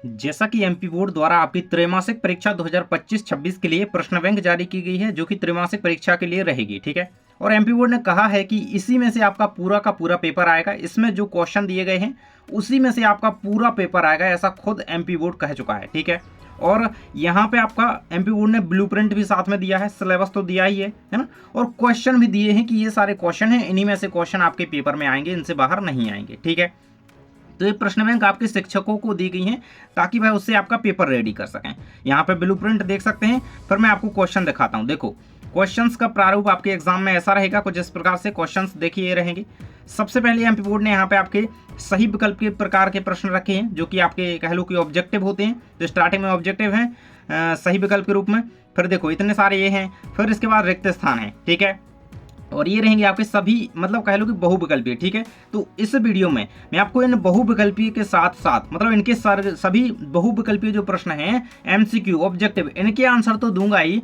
जैसा कि MP board द्वारा आपकी त्रैमासिक परीक्षा 2025-26 के लिए प्रश्न बैंक जारी की गई है, जो कि त्रैमासिक परीक्षा के लिए रहेगी, ठीक है। और एमपी बोर्ड ने कहा है कि इसी में से आपका पूरा का पूरा पेपर आएगा, इसमें जो क्वेश्चन दिए गए हैं उसी में से आपका पूरा पेपर आएगा, ऐसा खुद एमपी बोर्ड कह चुका है, ठीक है। और यहाँ पे आपका एमपी बोर्ड ने ब्लूप्रिंट भी साथ में दिया है, सिलेबस तो दिया ही है ना, और क्वेश्चन भी दिए हैं कि ये सारे क्वेश्चन हैं, इन्हीं में से क्वेश्चन आपके पेपर में आएंगे, इनसे बाहर नहीं आएंगे, ठीक है। तो ये प्रश्न बैंक आपके शिक्षकों को दी गई हैं ताकि वह उससे आपका पेपर रेडी कर सकें। यहाँ पे ब्लूप्रिंट देख सकते हैं, फिर मैं आपको क्वेश्चन दिखाता हूँ। देखो क्वेश्चंस का प्रारूप आपके एग्जाम में ऐसा रहेगा, कुछ इस प्रकार से क्वेश्चंस देखिए ये रहेंगे। सबसे पहले एमपी बोर्ड ने यहाँ पे आपके सही विकल्प के प्रकार के प्रश्न रखे हैं, जो कि आपके कह लो कि ऑब्जेक्टिव होते हैं। तो स्टार्टिंग में ऑब्जेक्टिव है सही विकल्प के रूप में, फिर देखो इतने सारे ये हैं, फिर इसके बाद रिक्त स्थान है, ठीक है। और ये रहेंगे आपके सभी मतलब कह लो कि बहुविकल्पीय, ठीक है। तो इस वीडियो में मैं आपको इन बहुविकल्पीय के साथ साथ मतलब इनके सभी बहुविकल्पीय जो प्रश्न हैं एमसीक्यू ऑब्जेक्टिव, इनके आंसर तो दूंगा ही,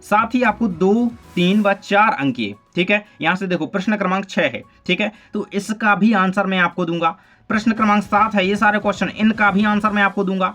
साथ ही आपको 2, 3 व 4 अंक के, ठीक है। यहां से देखो प्रश्न क्रमांक 6 है, ठीक है, तो इसका भी आंसर मैं आपको दूंगा। प्रश्न क्रमांक 7 है, ये सारे क्वेश्चन इनका भी आंसर मैं आपको दूंगा।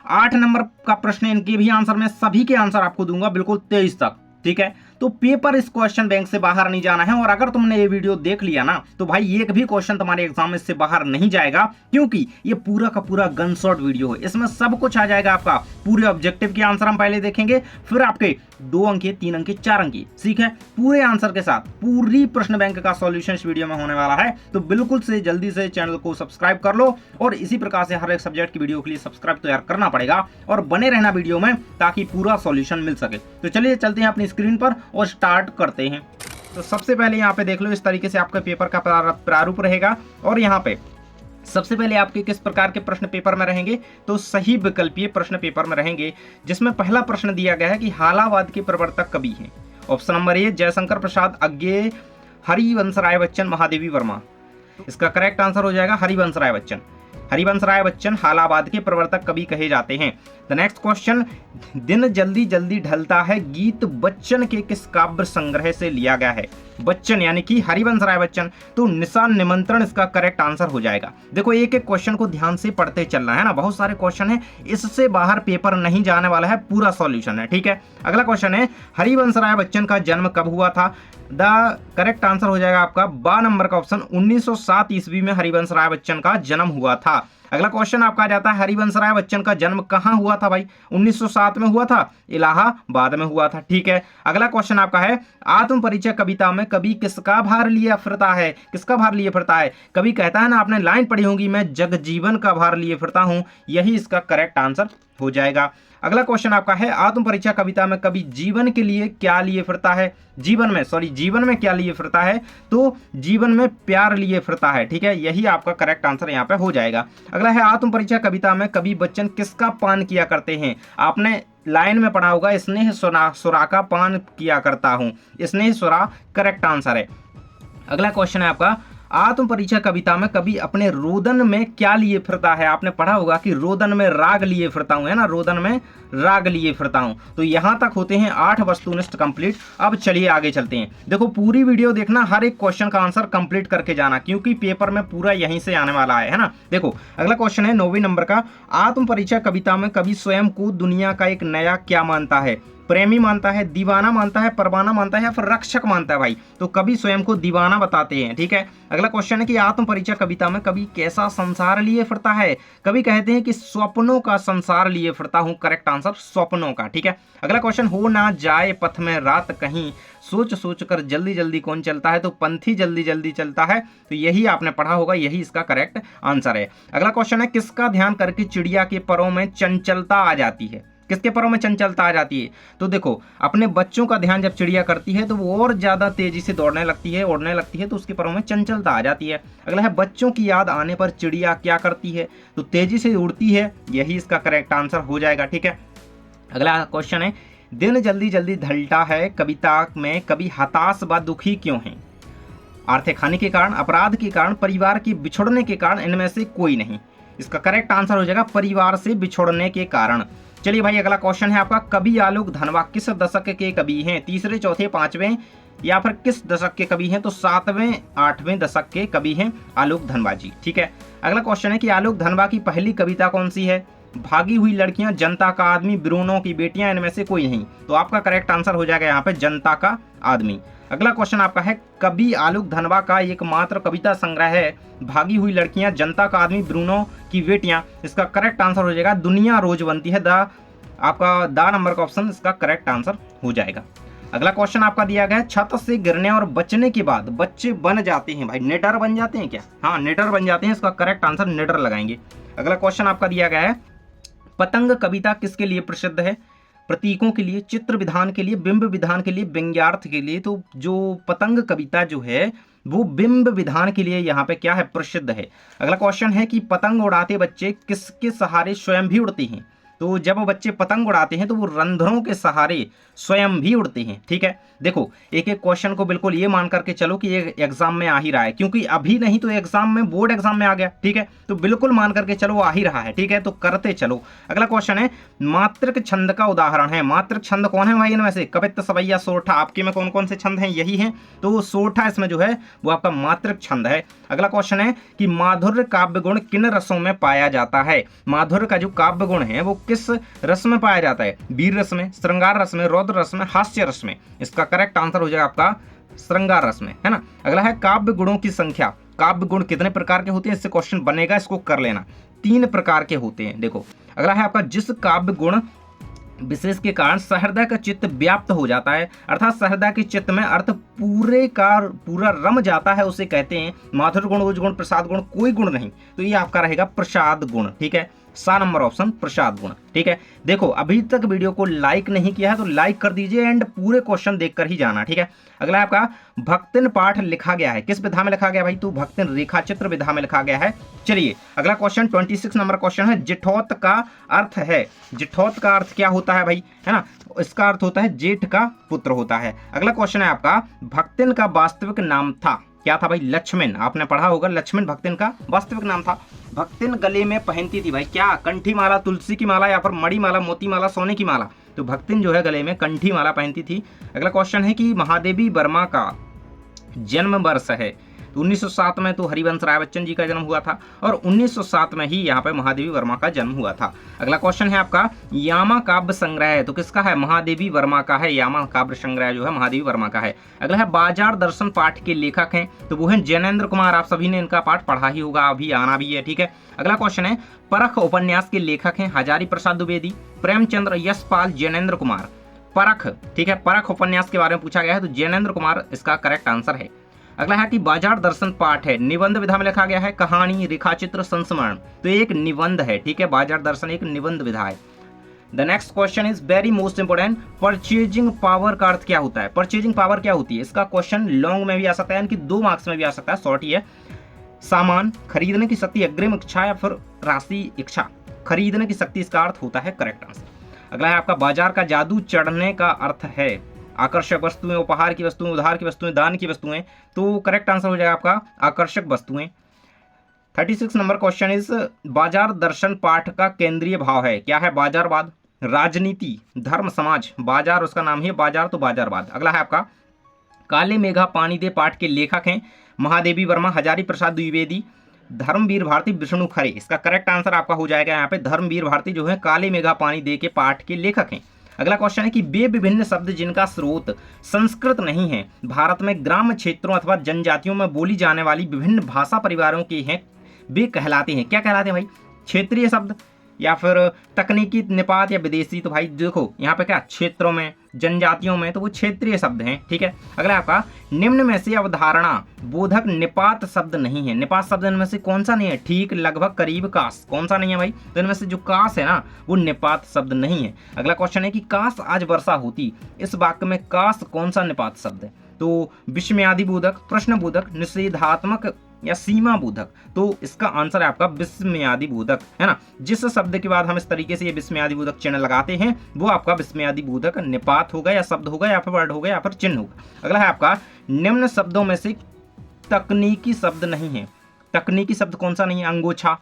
8 नंबर का प्रश्न, इनके भी आंसर मैं सभी के आंसर आपको दूंगा, बिल्कुल 23 तक, ठीक है। तो पेपर इस क्वेश्चन बैंक से बाहर नहीं जाना है, और अगर तुमने ये वीडियो देख लिया ना तो भाई एक भी क्वेश्चन तुम्हारे एग्जाम में इससे बाहर नहीं जाएगा, क्योंकि ये पूरा का पूरा गन शॉट वीडियो है। इसमें सब कुछ आ जाएगा आपका, पूरे ऑब्जेक्टिव के आंसर हम पहले देखेंगे, फिर आपके 2 अंक, 3 अंक, 4 अंक, ठीक है, पूरे आंसर के साथ पूरी प्रश्न बैंक का सॉल्यूशन इस वीडियो में होने वाला है। तो बिल्कुल से जल्दी से चैनल को सब्सक्राइब कर लो, और इसी प्रकार से हर एक सब्जेक्ट की वीडियो के लिए सब्सक्राइब तो यार करना पड़ेगा, और बने रहना वीडियो में ताकि पूरा सॉल्यूशन मिल सके। तो चलिए चलते हैं अपनी स्क्रीन पर और स्टार्ट करते हैं। तो सबसे पहले यहाँ पे देख लो, इस तरीके से आपका पेपर का प्रारूप रहेगा, और यहाँ पे सबसे पहले आपके किस प्रकार के प्रश्न पेपर में रहेंगे, तो सही विकल्पीय प्रश्न पेपर में रहेंगे, जिसमें पहला प्रश्न दिया गया है कि हालावाद के प्रवर्तक कवि हैं। Option number A Jaishankar Prasad, अज्ञेय, हरिवंश राय बच्चन, महादेवी वर्मा। इसका करेक्ट आंसर हो जाएगा हरिवंश राय बच्चन। हरिवंश राय बच्चन हालावाद के प्रवर्तक कवि कहे जाते हैं। द नेक्स्ट क्वेश्चन, दिन जल्दी जल्दी ढलता है गीत बच्चन के किस काव्य संग्रह से लिया गया है। बच्चन यानी कि हरिवंश राय बच्चन, तो निशान निमंत्रण इसका करेक्ट आंसर हो जाएगा। देखो एक एक क्वेश्चन को ध्यान से पढ़ते चलना है ना, बहुत सारे क्वेश्चन है, इससे बाहर पेपर नहीं जाने वाला है, पूरा सॉल्यूशन है, ठीक है। अगला क्वेश्चन है, हरिवंश राय बच्चन का जन्म कब हुआ था। द करेक्ट आंसर हो जाएगा आपका 12 नंबर का ऑप्शन, 1907 ईस्वी में हरिवंश राय बच्चन का जन्म हुआ था। अगला क्वेश्चन आपका आ जाता है, हरिवंश राय बच्चन का जन्म कहां हुआ था भाई। 1907 में हुआ था, इलाहाबाद में हुआ था, ठीक है। अगला क्वेश्चन आपका है, आत्म परिचय कविता में कवि किसका भार लिए फिरता है। किसका भार लिए फिरता है, कवि कहता है ना, आपने लाइन पढ़ी होगी, मैं जगजीवन का भार लिए फिरता हूं, यही इसका करेक्ट आंसर हो जाएगा। अगला क्वेश्चन आपका है, आत्म परिचय कविता में कवि जीवन के लिए क्या लिए फिरता है। जीवन में क्या लिए फिरता है, तो जीवन में प्यार लिए फिरता है, ठीक है, यही आपका करेक्ट आंसर यहाँ पे हो जाएगा। अगला है, आत्म परिचय कविता में कवि बच्चन किसका पान किया करते हैं। आपने लाइन में पढ़ा होगा, स्नेह सुरा का पान किया करता हूं, स्नेह सुरा करेक्ट आंसर है। अगला क्वेश्चन है आपका, आत्म परिचय कविता में कवि अपने रोदन में क्या लिए फिरता है। आपने पढ़ा होगा कि रोदन में राग लिए फिरता हूं, है ना, रोदन में राग लिए फिरता हूं। तो यहां तक होते हैं 8 वस्तुनिष्ठ कंप्लीट। अब चलिए आगे चलते हैं। देखो पूरी वीडियो देखना, हर एक क्वेश्चन का आंसर कंप्लीट करके जाना, क्योंकि पेपर में पूरा यहीं से आने वाला है ना। देखो अगला क्वेश्चन है 9वें नंबर का, आत्म परिचय कविता में कवि स्वयं को दुनिया का एक नया क्या मानता है। प्रेमी मानता है, दीवाना मानता है, परवाना मानता है, या फिर रक्षक मानता है भाई। तो कवि स्वयं को दीवाना बताते हैं, ठीक है। अगला क्वेश्चन है कि आत्म परिचय कविता में कवि कैसा संसार लिए फिरता है। कवि कहते हैं कि स्वप्नों का संसार लिए फिरता हूं, करेक्ट आंसर स्वप्नों का, ठीक है। अगला क्वेश्चन, हो ना जाए पथ में रात कहीं, सोच सोच कर जल्दी जल्दी कौन चलता है। तो पंथी जल्दी जल्दी चलता है, तो यही आपने पढ़ा होगा, यही इसका करेक्ट आंसर है। अगला क्वेश्चन है, किसका ध्यान करके चिड़िया के परों में चंचलता आ जाती है। किसके परों में चंचलता आ जाती है, तो देखो अपने बच्चों का ध्यान जब चिड़िया करती है तो वो और ज्यादा तेजी से दौड़ने लगती है, उड़ने लगती है, तो उसके परों में चंचलता आ जाती है। अगला है, बच्चों की याद आने पर चिड़िया क्या करती है, तो तेजी से उड़ती है, यही इसका करेक्ट आंसर हो जाएगा, ठीक है। अगला क्वेश्चन है, दिन जल्दी जल्दी ढलता है कविता में कवि हताश व दुखी क्यों है। आर्थिक हानि के कारण, अपराध के कारण, परिवार के बिछुड़ने के कारण, इनमें से कोई नहीं। इसका करेक्ट आंसर हो जाएगा परिवार से बिछुड़ने के कारण। चलिए भाई अगला क्वेश्चन है आपका, कवि आलोक धनवा किस दशक के कवि हैं। तीसरे, चौथे, पांचवें या फिर किस दशक के कवि हैं? तो 7वें 8वें दशक के कवि हैं आलोक धनबा जी। ठीक है, अगला क्वेश्चन है कि आलोक धनबा की पहली कविता कौन सी है? भागी हुई लड़कियां, जनता का आदमी, ब्रूनो की बेटियां, इनमें से कोई नहीं। तो आपका करेक्ट आंसर हो जाएगा यहाँ पे जनता का आदमी। अगला क्वेश्चन आपका है कवि आलोक धनबा का एकमात्र कविता संग्रह है भागी हुई लड़कियां, जनता का आदमी, ब्रूनो की बेटियां। इसका करेक्ट आंसर हो जाएगा दुनिया रोज बनती है। आपका द नंबर का ऑप्शन इसका करेक्ट आंसर हो जाएगा। अगला क्वेश्चन आपका दिया गया है छत से गिरने और बचने के बाद बच्चे बन जाते हैं भाई, निडर बन जाते हैं क्या? हाँ, निडर बन जाते हैं। इसका करेक्ट आंसर निडर लगाएंगे। अगला क्वेश्चन आपका दिया गया है पतंग कविता किसके लिए प्रसिद्ध है? प्रतीकों के लिए, चित्र विधान के लिए, बिंब विधान के लिए, व्यंग्यार्थ के लिए। तो जो पतंग कविता जो है वो बिंब विधान के लिए यहाँ पे क्या है? प्रसिद्ध है। अगला क्वेश्चन है कि पतंग उड़ाते बच्चे किसके सहारे स्वयं भी उड़ते हैं? तो जब बच्चे पतंग उड़ाते हैं तो वो रंध्रों के सहारे स्वयं भी उड़ते हैं। ठीक है, देखो एक एक क्वेश्चन को बिल्कुल ये मान करके चलो कि ये एग्जाम में आ ही रहा है, क्योंकि अभी नहीं तो एग्जाम में, बोर्ड एग्जाम में आ गया। ठीक है, तो बिल्कुल मान करके चलो आ ही रहा है। ठीक है, तो करते चलो। अगला क्वेश्चन है मातृक छंद का उदाहरण है। मातृक छंद कौन है भाई इनमें से? कवित्त, सवैया, सोरठा। आपके में कौन कौन से छंद हैं? यही है। तो सोरठा इसमें जो है वो आपका मातृक छंद है। अगला क्वेश्चन है कि माधुर्य काव्य गुण किन रसों में पाया जाता है? माधुर्य का जो काव्य गुण है वो किस रस में पाया जाता है? वीर रस में, श्रृंगार रस में, रौद्र रस में, हास्य रस में। इसका करेक्ट आंसर हो जाएगा आपका श्रृंगार रस में, है ना। अगला है काव्य गुणों की संख्या। काव्य गुण कितने प्रकार के होते हैं? इससे क्वेश्चन बनेगा, इसको कर लेना। 3 प्रकार के होते हैं। देखो अगला है आपका जिस काव्य गुण विशेष के कारण सहृदय का चित्त व्याप्त हो जाता है, अर्थात सहृदय के चित्त में अर्थ पूरे का पूरा रम जाता है, उसे कहते हैं माधुर्य गुण, ओज गुण, प्रसाद गुण, कोई गुण नहीं। तो ये आपका रहेगा प्रसाद गुण। ठीक है, 7 नंबर ऑप्शन प्रसाद गुण। ठीक है, देखो अभी तक वीडियो को लाइक नहीं किया है तो लाइक कर दीजिए एंड पूरे क्वेश्चन देखकर ही जाना। ठीक है, अगला आपका भक्तिन पाठ लिखा गया है, किस विधा में लिखा गया भाई? तो भक्तिन रेखाचित्र विधा में लिखा गया है। चलिए अगला क्वेश्चन 26 नंबर क्वेश्चन है जिठौत का अर्थ है। जिठौत का अर्थ क्या होता है भाई, है ना? इसका अर्थ होता है जेठ का पुत्र होता है। अगला क्वेश्चन है आपका भक्तिन का वास्तविक नाम था, क्या था भाई? लक्ष्मण। आपने पढ़ा होगा लक्ष्मण भक्तिन का वास्तविक नाम था। भक्तिन गले में पहनती थी भाई क्या? कंठी माला, तुलसी की माला, या फिर मणि माला, मोती माला, सोने की माला। तो भक्तिन जो है गले में कंठी माला पहनती थी। अगला क्वेश्चन है कि महादेवी वर्मा का जन्म वर्ष है। तो 1907 में तो हरिवंश राय बच्चन जी का जन्म हुआ था और 1907 में ही यहाँ पे महादेवी वर्मा का जन्म हुआ था। अगला क्वेश्चन है आपका यामा काव्य संग्रह है, तो किसका है? महादेवी वर्मा का है। यामा काव्य संग्रह जो है महादेवी वर्मा का है। अगला है बाजार दर्शन पाठ के लेखक हैं, तो वो है जैनेन्द्र कुमार। आप सभी ने इनका पाठ पढ़ा ही होगा, अभी आना भी है। ठीक है, अगला क्वेश्चन है परख उपन्यास के लेखक हैं हजारी प्रसाद द्विवेदी, प्रेमचंद्र, यशपाल, जैनेन्द्र कुमार। परख, ठीक है, परख उपन्यास के बारे में पूछा गया है तो जैनेन्द्र कुमार इसका करेक्ट आंसर है। अगला है कि बाजार दर्शन पाठ है, निबंध विधा में लिखा गया है, कहानी, रेखाचित्र, संस्मरण। तो एक निबंध है। ठीक है, बाजार दर्शन एक निबंध विधा है। The next question is very most important, purchasing power का अर्थ क्या होता है? परचेजिंग पावर क्या होती है? इसका क्वेश्चन लॉन्ग में भी आ सकता है, यानी कि 2 मार्क्स में भी आ सकता है, शॉर्ट ही है। सामान खरीदने की शक्ति, अग्रिम इच्छा या फिर राशि इच्छा। खरीदने की शक्ति इसका अर्थ होता है करेक्ट आंसर। अगला है आपका बाजार का जादू चढ़ने का अर्थ है आकर्षक वस्तुएं, उपहार की वस्तुएं, उधार की वस्तुएं, दान की वस्तुएं। तो करेक्ट आंसर हो जाएगा आपका आकर्षक वस्तुएं। 36 नंबर क्वेश्चन इज बाजार दर्शन पाठ का केंद्रीय भाव है, क्या है? बाजारवाद, राजनीति, धर्म, समाज। बाजार उसका नाम ही है, बाजार तो बाजारवाद। अगला है आपका काले मेघा पानी दे पाठ के लेखक हैं महादेवी वर्मा, हजारी प्रसाद द्विवेदी, धर्मवीर भारती, विष्णु खरे। इसका करेक्ट आंसर आपका हो जाएगा यहाँ पे धर्मवीर भारती जो है काले मेघा पानी दे के पाठ के लेखक हैं। अगला क्वेश्चन है कि वे विभिन्न शब्द जिनका स्रोत संस्कृत नहीं है भारत में ग्राम्य क्षेत्रों अथवा जनजातियों में बोली जाने वाली विभिन्न भाषा परिवारों के हैं, वे कहलाते हैं, क्या कहलाते हैं भाई? क्षेत्रीय शब्द या फिर तकनीकी निपात या विदेशी। तो भाई देखो यहाँ पे क्या क्षेत्रों में, जनजातियों में, तो वो क्षेत्रीय शब्द हैं। ठीक है, अगला आपका निम्न में से अवधारणा बोधक निपात शब्द नहीं है। निपात शब्द इनमें से कौन सा नहीं है? ठीक, लगभग, करीब, काश। कौन सा नहीं है भाई? तो इनमें से जो काश है ना वो निपात शब्द नहीं है। अगला क्वेश्चन है कि काश आज वर्षा होती, इस वाक्य में काश कौन सा निपात शब्द है? तो विस्मयादि बोधक, प्रश्न बोधक, निषेधात्मक या सीमा बोधक। तो इसका आंसर है आपका विस्मयादि बोधक, है ना। जिस शब्द के बाद हम इस तरीके से ये विस्मयादि बोधक चिन्ह लगाते हैं वो आपका विस्मयादि बोधक निपात होगा या शब्द होगा या फिर वर्ड होगा या फिर चिन्ह होगा। अगला है आपका निम्न शब्दों में से तकनीकी शब्द नहीं है। तकनीकी शब्द कौन सा नहीं है? अंगोछा,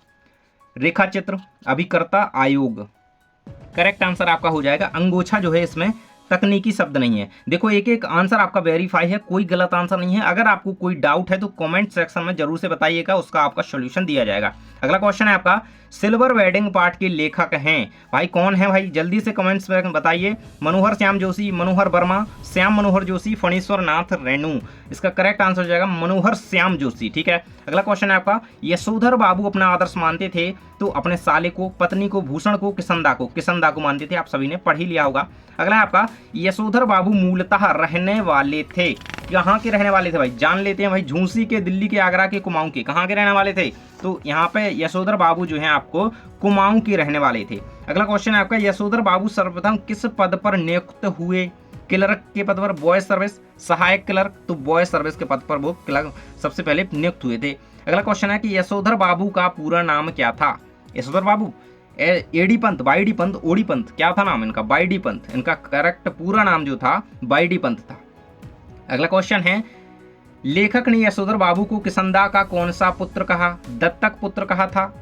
रेखाचित्र, अभिकर्ता, आयोग। करेक्ट आंसर आपका हो जाएगा अंगोछा जो है इसमें तकनीकी शब्द नहीं है। देखो एक एक आंसर आपका वेरीफाई है, कोई गलत आंसर नहीं है। अगर आपको कोई डाउट है तो कमेंट सेक्शन में जरूर से बताइएगा, उसका आपका सोल्यूशन दिया जाएगा। अगला क्वेश्चन है आपका, सिल्वर वेडिंग पार्ट के लेखक हैं भाई, कौन है भाई, जल्दी से कमेंट्स में बताइए। मनोहर श्याम जोशी, मनोहर वर्मा, श्याम मनोहर जोशी, फणीश्वर नाथ रेणु। इसका करेक्ट आंसर हो जाएगा मनोहर श्याम जोशी। ठीक है, अगला क्वेश्चन है आपका, यशोधर बाबू अपना आदर्श मानते थे तो अपने साले को, पत्नी को, भूषण को, किसंदा को मानते थे। आप सभी ने पढ़ ही लिया होगा। अगला है आपका, यशोधर बाबू मूलतः रहने वाले थे, कहाँ के रहने वाले थे भाई, जान लेते हैं भाई। झूंसी के, दिल्ली के, आगरा के, कुमाऊं के, कहाँ के रहने वाले थे, तो यहाँ पे यशोधर बाबू जो है आपको कुमाऊं के रहने वाले थे। अगला क्वेश्चन है आपका, यशोधर बाबू सर्वप्रथम किस पद पर नियुक्त हुए। क्लर्क के पद पर, बॉयज सर्विस, सहायक क्लर्क, तो बॉयज सर्विस के पद पर वो क्लर्क सबसे पहले नियुक्त हुए थे। अगला क्वेश्चन है कि यशोधर बाबू का पूरा नाम क्या था। यशोधर बाबू एडी पंत, बाई डी पंत, ओडी पंत, क्या था नाम इनका, बाई डी पंत। इनका करेक्ट पूरा नाम जो था बाई डी पंत था। अगला क्वेश्चन है, लेखक ने यशोधर बाबू को किसंदा का कौन सा पुत्र कहा। दत्तक पुत्र कहा था,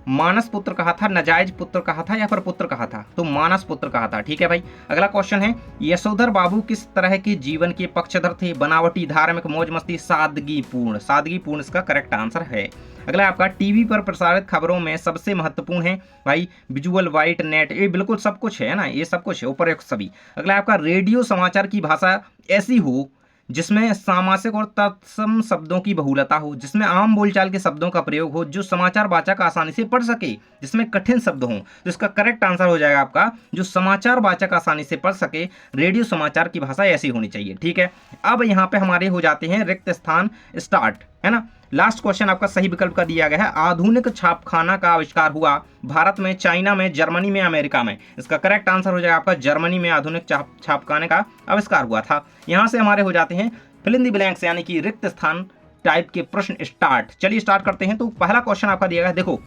मानस पुत्र कहा था, नाजायज पुत्र कहा था, या फिर पुत्र कहा था, तो मानस पुत्र कहा था। ठीक है भाई। अगला क्वेश्चन है, यशोधर बाबू किस तरह के जीवन के पक्षधर थे। बनावटी, धार्मिक, मौज मस्ती, सादगीपूर्ण। सादगीपूर्ण इसका करेक्ट आंसर है। अगला आपका, टीवी पर प्रसारित खबरों में सबसे महत्वपूर्ण है भाई, विजुअल, वाइट, नेट, ये बिल्कुल सब कुछ है ना, ये सब कुछ है, उपरोक्त सभी। अगला आपका, रेडियो समाचार की भाषा ऐसी हो जिसमें सामासिक और तत्सम शब्दों की बहुलता हो, जिसमें आम बोलचाल के शब्दों का प्रयोग हो, जो समाचार वाचक आसानी से पढ़ सके, जिसमें कठिन शब्द हों। तो इसका करेक्ट आंसर हो जाएगा आपका, जो समाचार वाचक आसानी से पढ़ सके, रेडियो समाचार की भाषा ऐसी होनी चाहिए। ठीक है, अब यहाँ पे हमारे हो जाते हैं रिक्त स्थान स्टार्ट, है ना। लास्ट क्वेश्चन आपका सही विकल्प का दिया गया है, आधुनिक छापखाना का आविष्कार हुआ भारत में, चाइना में, जर्मनी में, अमेरिका में। इसका करेक्ट आंसर हो जाएगा आपका, जर्मनी में आधुनिक छापखाने का आविष्कार हुआ था। यहाँ से हमारे हो जाते हैं फिल इन द ब्लैंक्स, यानी कि रिक्त स्थान टाइप के प्रश्न स्टार्ट। चलिए स्टार्ट करते हैं। तो पहला क्वेश्चन आपका दिया गया है, देखो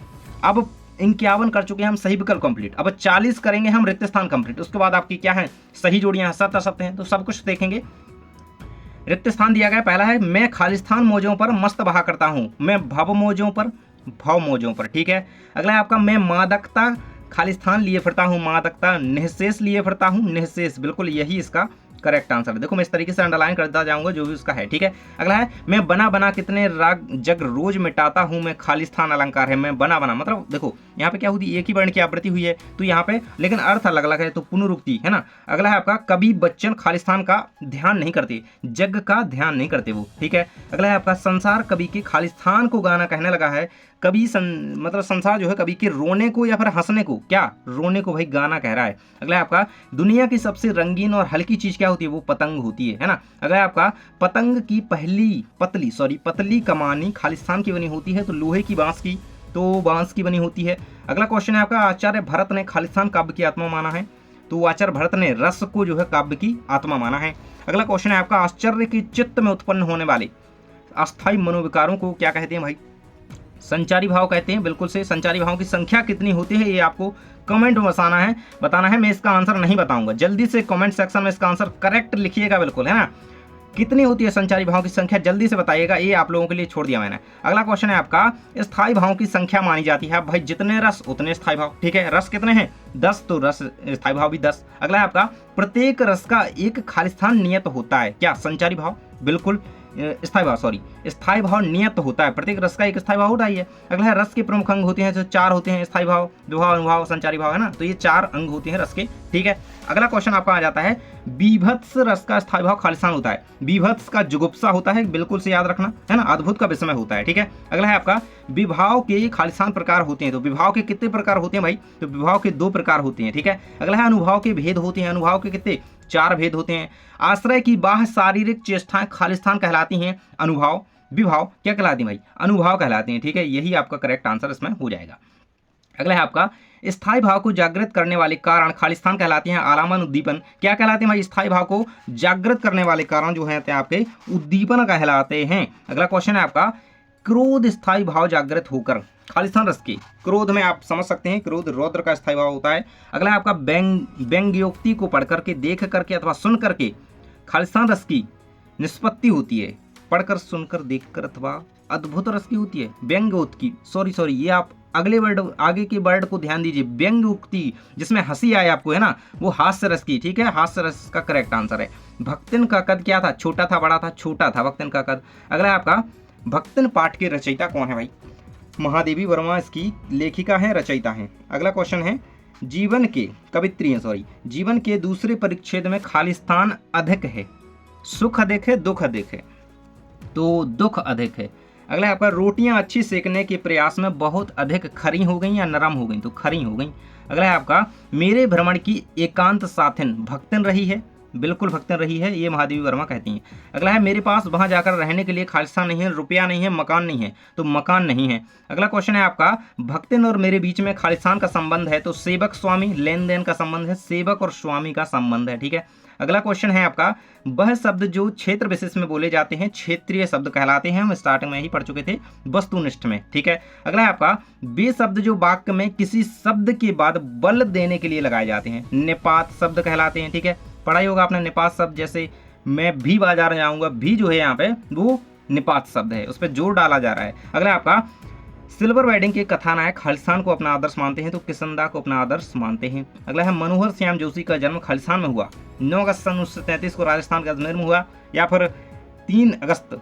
अब 51 कर चुके हैं हम सही विकल्प कंप्लीट, अब 40 करेंगे हम रिक्त स्थान कंप्लीट। उसके बाद आपकी क्या है, सही जोड़ियां सत्य असत्य हैं, तो सब कुछ देखेंगे। रिक्त स्थान दिया गया पहला है, मैं खालिस्तान मौजों पर मस्त बहा करता हूं, मैं भव मौजों पर, भव मौजों पर। ठीक है, अगला है आपका, मैं मादकता खालिस्तान लिए फिरता हूं, मादकता, निःशेष लिए फिरता हूं, निःशेष, बिल्कुल यही इसका करेक्ट आंसर है। देखो मैं इस तरीके से अंडरलाइन करता जाऊंगा जो भी उसका है। ठीक है, अगला है, मैं बना बना कितने राग जग रोज मिटाता हूं, मैं खालिस्तान अलंकार है, मैं बना बना, मतलब देखो यहाँ पे क्या होती है, एक ही वर्ण की आवृत्ति हुई है तो यहाँ पे, लेकिन अर्थ अलग अलग है, तो पुनरुक्ति है ना। अगला है आपका, कवि बच्चन खालिस्तान का ध्यान नहीं करते, जग का ध्यान नहीं करते वो। ठीक है, अगला है आपका, संसार कवि के खालिस्तान को गाना कहने लगा है, कभी मतलब संसार जो है कभी के रोने को या फिर हंसने को, क्या रोने को भाई गाना कह रहा है। अगला है आपका, दुनिया की सबसे रंगीन और हल्की चीज क्या होती है, वो पतंग होती है ना। अगला है आपका, पतंग की पतली कमानी खालिस्तान की बनी होती है, तो लोहे की, बांस की, तो बांस की बनी होती है। अगला क्वेश्चन है आपका, आचार्य भरत ने खालिस्तान काव्य की आत्मा माना है, तो आचार्य भरत ने रस को जो है काव्य की आत्मा माना है। अगला क्वेश्चन है आपका, आश्चर्य के चित्त में उत्पन्न होने वाले अस्थायी मनोविकारों को क्या कहते हैं भाई, संचारी भाव कहते हैं। बिल्कुल से, संचारी भावों की संख्या कितनी होती है ये आपको कमेंट में बताना है। मैं इसका आंसर नहीं बताऊंगा, जल्दी से कमेंट सेक्शन में इसका आंसर करेक्ट लिखिएगा, बिल्कुल है ना। कितनी होती है संचारी भावों की संख्या, जल्दी से बताइएगा, ये आप लोगों के लिए छोड़ दिया मैंने। अगला क्वेश्चन है आपका, स्थायी भावों की संख्या मानी जाती है भाई, जितने रस उतने स्थायी भाव। ठीक है, रस कितने हैं, 10, तो रस स्थायी भाव भी 10। अगला है आपका, प्रत्येक रस का एक खालिस्तान नियत होता है, क्या संचारी भाव, बिल्कुल स्थायी भाव नियत होता है, प्रत्येक रस का एक स्थायी भाव होता ही है। अगला है, रस के प्रमुख अंग होते हैं, जो 4 होते हैं, स्थायी भाव, विभाव, अनुभाव, संचारी भाव, है ना, तो ये 4 अंग होते हैं रस के। ठीक है, अगला क्वेश्चन आपका आ जाता है, बीभत्स रस का स्थायी भाव खालिस्तान होता है, बीभत्स का जुगुप्सा होता है, बिल्कुल से याद रखना है ना, अद्भुत का विस्मय होता है। ठीक है, अगला है आपका, विभाव के खालिस्तान प्रकार होते हैं, तो विभाव के कितने प्रकार होते हैं भाई, तो विभाव के 2 प्रकार होते हैं। ठीक है, अगला है, अनुभाव के भेद होते हैं, अनुभाव के कितने, 4 भेद होते हैं। आश्रय की बाह्य शारीरिक चेष्टाएं खालिस्तान कहलाती हैं, अनुभाव, विभाव क्या कहलाती हैं भाई, अनुभाव कहलाती हैं। ठीक है, यही आपका करेक्ट आंसर इसमें हो जाएगा। अगला है आपका, स्थायी भाव को जागृत करने वाले कारण खालिस्तान कहलाते हैं, आलामन, उद्दीपन क्या कहलाते हैं भाई, स्थायी भाव को जागृत करने वाले कारण जो है आपके उद्दीपन कहलाते हैं। अगला क्वेश्चन है आपका, क्रोध स्थायी भाव जागृत होकर खालिस्तान रस के, क्रोध में आप समझ सकते हैं, क्रोध रौद्र का स्थायी भाव होता है। अगला है आपका, व्यंग्योक्ति को पढ़ करके, देख करके अथवा सुन करके खालिस्तान रस की निष्पत्ति होती है, पढ़कर, सुनकर, देखकर अथवा अद्भुत रस की होती है, व्यंग्योक्ति, सॉरी ये आप अगले वर्ड, आगे के वर्ड को ध्यान दीजिए, व्यंग उक्ति जिसमें हंसी आए आपको, है ना, वो हास्य रस की, ठीक है, हास्य रस का करेक्ट आंसर है। भक्तिन का कद क्या था, छोटा था, बड़ा था, छोटा था भक्तिन का कद। अगला है आपका, भक्तिन पाठ के रचयिता कौन है भाई, महादेवी वर्मा इसकी लेखिका है, रचयिता है। अगला क्वेश्चन है, जीवन के कवित्री हैं, सॉरी, जीवन के दूसरे परिच्छेद में खालिस्तान अधिक है, सुख अधिक है, दुख अधिक है, तो दुख अधिक है। अगला है आपका, रोटियां अच्छी सेकने के प्रयास में बहुत अधिक खरी हो गई या नरम हो गई, तो खरी हो गई। अगला है आपका, मेरे भ्रमण की एकांत साथिन भक्तिन रही है, बिल्कुल भक्तिन रही है, ये महादेवी वर्मा कहती हैं। अगला है, मेरे पास वहां जाकर रहने के लिए खालिस्तान नहीं है, रुपया नहीं है, मकान नहीं है, तो मकान नहीं है। अगला क्वेश्चन है आपका, भक्तिन और मेरे बीच में खालिस्तान का संबंध है, तो सेवक स्वामी, लेन देन का संबंध है, सेवक और स्वामी का संबंध है, ठीक है। अगला क्वेश्चन है आपका, वह शब्द जो क्षेत्र विशेष में बोले जाते हैं क्षेत्रीय शब्द कहलाते हैं, हम स्टार्टिंग में ही पढ़ चुके थे वस्तुनिष्ठ में, ठीक है। अगला है आपका, वे शब्द जो वाक्य में किसी शब्द के बाद बल देने के लिए लगाए जाते हैं निपात शब्द कहलाते हैं, ठीक है। पढ़ाई होगा आपने निपात शब्द, जैसे मैं भी बाजार जाऊंगा, भी जो है यहाँ पे वो निपात शब्द है, उस पर जोर डाला जा रहा है। अगला आपका, सिल्वर वेडिंग के कथानायक खालिस्तान को अपना आदर्श मानते हैं, तो किसनदा को अपना आदर्श मानते हैं। अगला है, मनोहर श्याम जोशी का जन्म खालिस्तान में हुआ, 9 अगस्त सन 1933 को राजस्थान के अजमेर में हुआ, या फिर 3 अगस्त,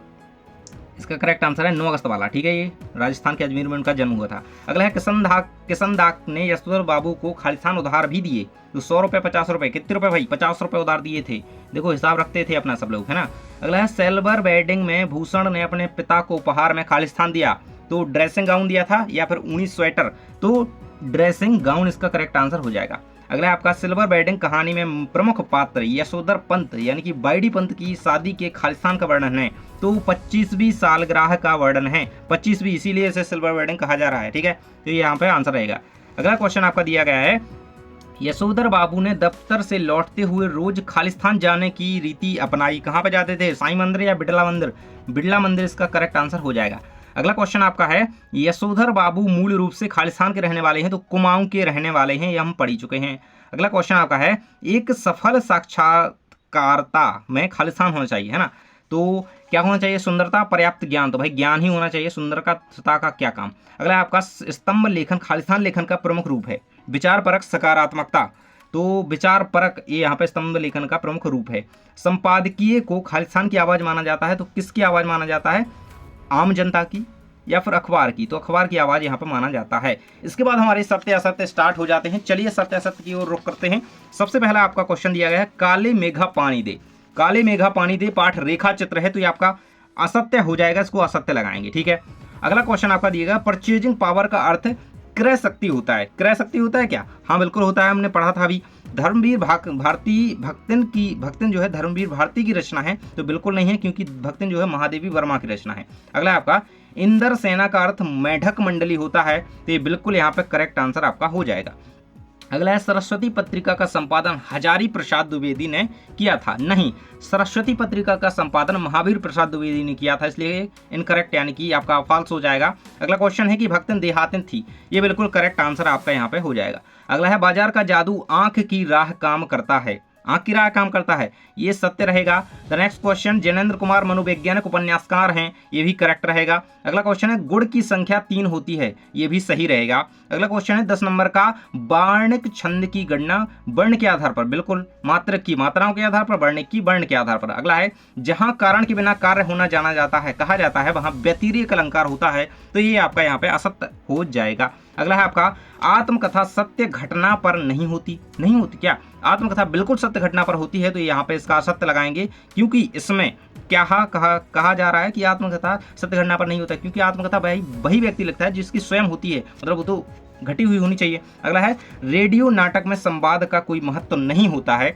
इसका करेक्ट आंसर है 9 अगस्त वाला, ठीक है, ये राजस्थान के अजमेर में उनका जन्म हुआ था। अगला है, किसनदा ने यशोधर बाबू को खालिस्तान उधार भी दिए, तो 100 रुपये 50 रुपये, कितने रुपए भाई, 50 रुपये उधार दिए थे, देखो हिसाब रखते थे अपना सब लोग, है ना। अगला है, सिल्वर वेडिंग में भूषण ने अपने पिता को उपहार में खालिस्तान दिया, तो ड्रेसिंग गाउन दिया था या फिर ऊनी स्वेटर, तो ड्रेसिंग गाउन इसका करेक्ट आंसर हो जाएगा। अगला है आपका, सिल्वर वेडिंग कहानी में प्रमुख पात्र यशोधर पंत यानी कि बाईडी पंत की शादी के खालिस्तान का वर्णन है, तो 25वीं सालगिरह का वर्णन है, 25वीं, इसीलिए इसे सिल्वर वेडिंग कहा जा रहा है, ठीक है, तो ये यहाँ पे आंसर रहेगा। अगला क्वेश्चन आपका दिया गया है, यशोधर बाबू ने दफ्तर से लौटते हुए रोज खालिस्तान जाने की रीति अपनाई, कहाँ पे जाते थे, साईं मंदिर या बिड़ला मंदिर, बिड़ला मंदिर इसका करेक्ट आंसर हो जाएगा। अगला क्वेश्चन आपका है, यशोधर बाबू मूल रूप से खालिस्तान के रहने वाले हैं, तो कुमाऊं के रहने वाले हैं, ये हम पढ़ चुके हैं। अगला क्वेश्चन आपका है, एक सफल साक्षात्कारता में खालिस्तान होना चाहिए, है ना, तो क्या होना चाहिए, सुंदरता, पर्याप्त ज्ञान, तो भाई ज्ञान ही होना चाहिए, सुंदरता का क्या काम। अगला आपका, स्तंभ लेखन खालिस्तान लेखन का प्रमुख रूप है, विचार परक सकारात्मकता, तो विचार परक ये यहाँ पे स्तंभ लेखन का प्रमुख रूप है। संपादकीय को खालिस्तान की आवाज माना जाता है, तो किसकी आवाज माना जाता है, आम जनता की या फिर अखबार की, तो अखबार की आवाज यहाँ पर माना जाता है। इसके बाद हमारे सत्य असत्य स्टार्ट हो जाते हैं, चलिए सत्य असत्य की ओर रुख करते हैं। सबसे पहला आपका क्वेश्चन दिया गया है, काले मेघा पानी दे, काले मेघा पानी दे पाठ रेखा चित्र है, तो ये आपका असत्य हो जाएगा, इसको असत्य लगाएंगे, ठीक है। अगला क्वेश्चन आपका दिएगा, परचेजिंग पावर का अर्थ क्रय शक्ति होता है, क्रय शक्ति होता है क्या, हाँ बिल्कुल होता है, हमने पढ़ा था अभी। धर्मवीर भारती भक्तिन जो है धर्मवीर भारती की रचना है, तो बिल्कुल नहीं है, क्योंकि भक्तिन जो है महादेवी वर्मा की रचना है। अगला आपका, इंदर सेना का अर्थ मेढक मंडली होता है, तो ये बिल्कुल यहाँ पे करेक्ट आंसर आपका हो जाएगा। अगला है, सरस्वती पत्रिका का संपादन हजारी प्रसाद द्विवेदी ने किया था, नहीं, सरस्वती पत्रिका का संपादन महावीर प्रसाद द्विवेदी ने किया था, इसलिए इनकरेक्ट यानी कि आपका फॉल्स हो जाएगा। अगला क्वेश्चन है कि भक्तिन देहातिन थी, ये बिल्कुल करेक्ट आंसर आपका यहाँ पे हो जाएगा। अगला है, बाजार का जादू आंख की राह काम करता है, आंख की राह काम करता है, ये सत्य रहेगा। The next question, Jainendra Kumar मनोवैज्ञानिक उपन्यासकार हैं, ये भी करेक्ट रहेगा। अगला क्वेश्चन है, गुण की संख्या 3 होती है, ये भी सही रहेगा। अगला क्वेश्चन है, 10 नंबर का, बार्णिक छंद की गणना वर्ण के आधार पर, बिल्कुल मात्रक की मात्राओं के आधार पर, वर्णिक की वर्ण के आधार पर। अगला है, जहां कारण के बिना कार्य होना जाना जाता है, कहा जाता है, वहां व्यतिरेक अलंकार होता है, तो ये आपका यहाँ पे असत्य हो जाएगा। अगला है आपका, आत्मकथा सत्य घटना पर नहीं होती, नहीं होती क्या, आत्मकथा बिल्कुल सत्य घटना पर होती है, तो यहाँ पे इसका असत्य लगाएंगे, क्योंकि इसमें क्या कहा जा रहा है कि आत्मकथा सत्य घटना पर नहीं होता, क्योंकि आत्मकथा वही व्यक्ति लिखता है जिसकी स्वयं होती है, मतलब वो तो घटी हुई होनी चाहिए। अगला है, रेडियो नाटक में संवाद का कोई महत्व नहीं होता है,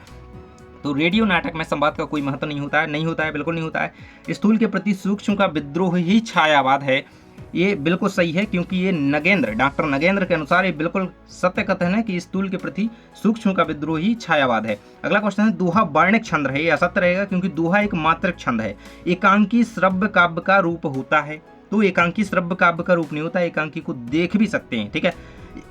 तो रेडियो नाटक में संवाद का कोई महत्व नहीं होता है, नहीं होता है, बिल्कुल नहीं होता है। स्थूल के प्रति सूक्ष्म का विद्रोह ही छायावाद है, ये बिल्कुल सही है, क्योंकि ये डॉक्टर नगेंद्र के अनुसार ये बिल्कुल सत्य कथन है कि स्थूल के प्रति सूक्ष्म का विद्रोह ही छायावाद है। अगला क्वेश्चन है, दोहा वर्णिक छंद है, ये असत्य रहेगा, क्योंकि दोहा एक मात्रक छंद है, एकांकी श्रव्य काव्य का रूप होता है, तो एकांकी श्रव्य काव्य का रूप नहीं होता, एकांकी को देख भी सकते हैं, ठीक है।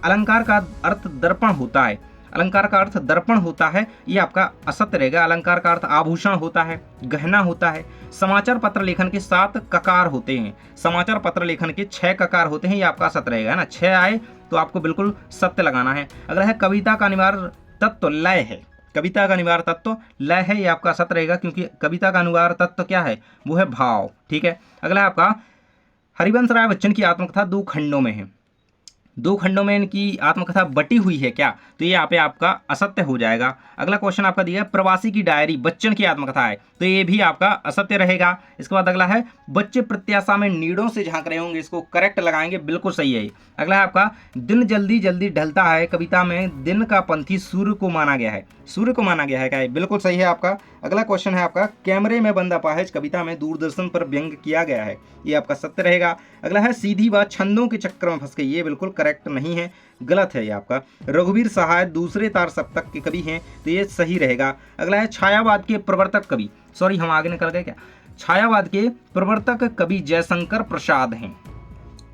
अलंकार का अर्थ दर्पण होता है, अलंकार का अर्थ दर्पण होता है, ये आपका असत्य रहेगा। अलंकार का अर्थ आभूषण होता है, गहना होता है। समाचार पत्र लेखन के 7 ककार होते हैं, समाचार पत्र लेखन के 6 ककार होते हैं, ये आपका सत्य रहेगा, है ना। 6 आए तो आपको बिल्कुल सत्य लगाना है। अगला है कविता का अनिवार्य तत्व लय है, कविता का अनिवार्य तत्व लय है, ये आपका सत्य रहेगा, क्योंकि कविता का अनिवार्य तत्व क्या है, वो है भाव, ठीक है। अगला है आपका हरिवंश राय बच्चन की आत्मकथा 2 खंडों में है, 2 खंडों में इनकी आत्मकथा बटी हुई है क्या, तो ये यहाँ पे आपका असत्य हो जाएगा। अगला क्वेश्चन आपका दिया है प्रवासी की डायरी बच्चन की आत्मकथा है, तो ये भी आपका असत्य रहेगा। इसके बाद अगला है बच्चे प्रत्याशा में नीड़ों से झांक रहे होंगे, इसको करेक्ट लगाएंगे, बिल्कुल सही है। अगला है आपका दिन जल्दी जल्दी ढलता है, कविता में दिन का पंथी सूर्य को माना गया है, सूर्य को माना गया है क्या, बिल्कुल सही है आपका। अगला क्वेश्चन है आपका कैमरे में बंद अपाहिज कविता में दूरदर्शन पर व्यंग किया गया है, ये आपका सत्य रहेगा। अगला है सीधी बात छंदों के चक्कर में फंस गई, ये बिल्कुल करेक्ट नहीं है, गलत है ये आपका। रघुवीर सहाय दूसरे तार सप्तक के कवि हैं, तो ये सही रहेगा। अगला है छायावाद के प्रवर्तक कवि, सॉरी हम आगे निकल गए क्या, छायावाद के प्रवर्तक कवि जयशंकर प्रसाद हैं,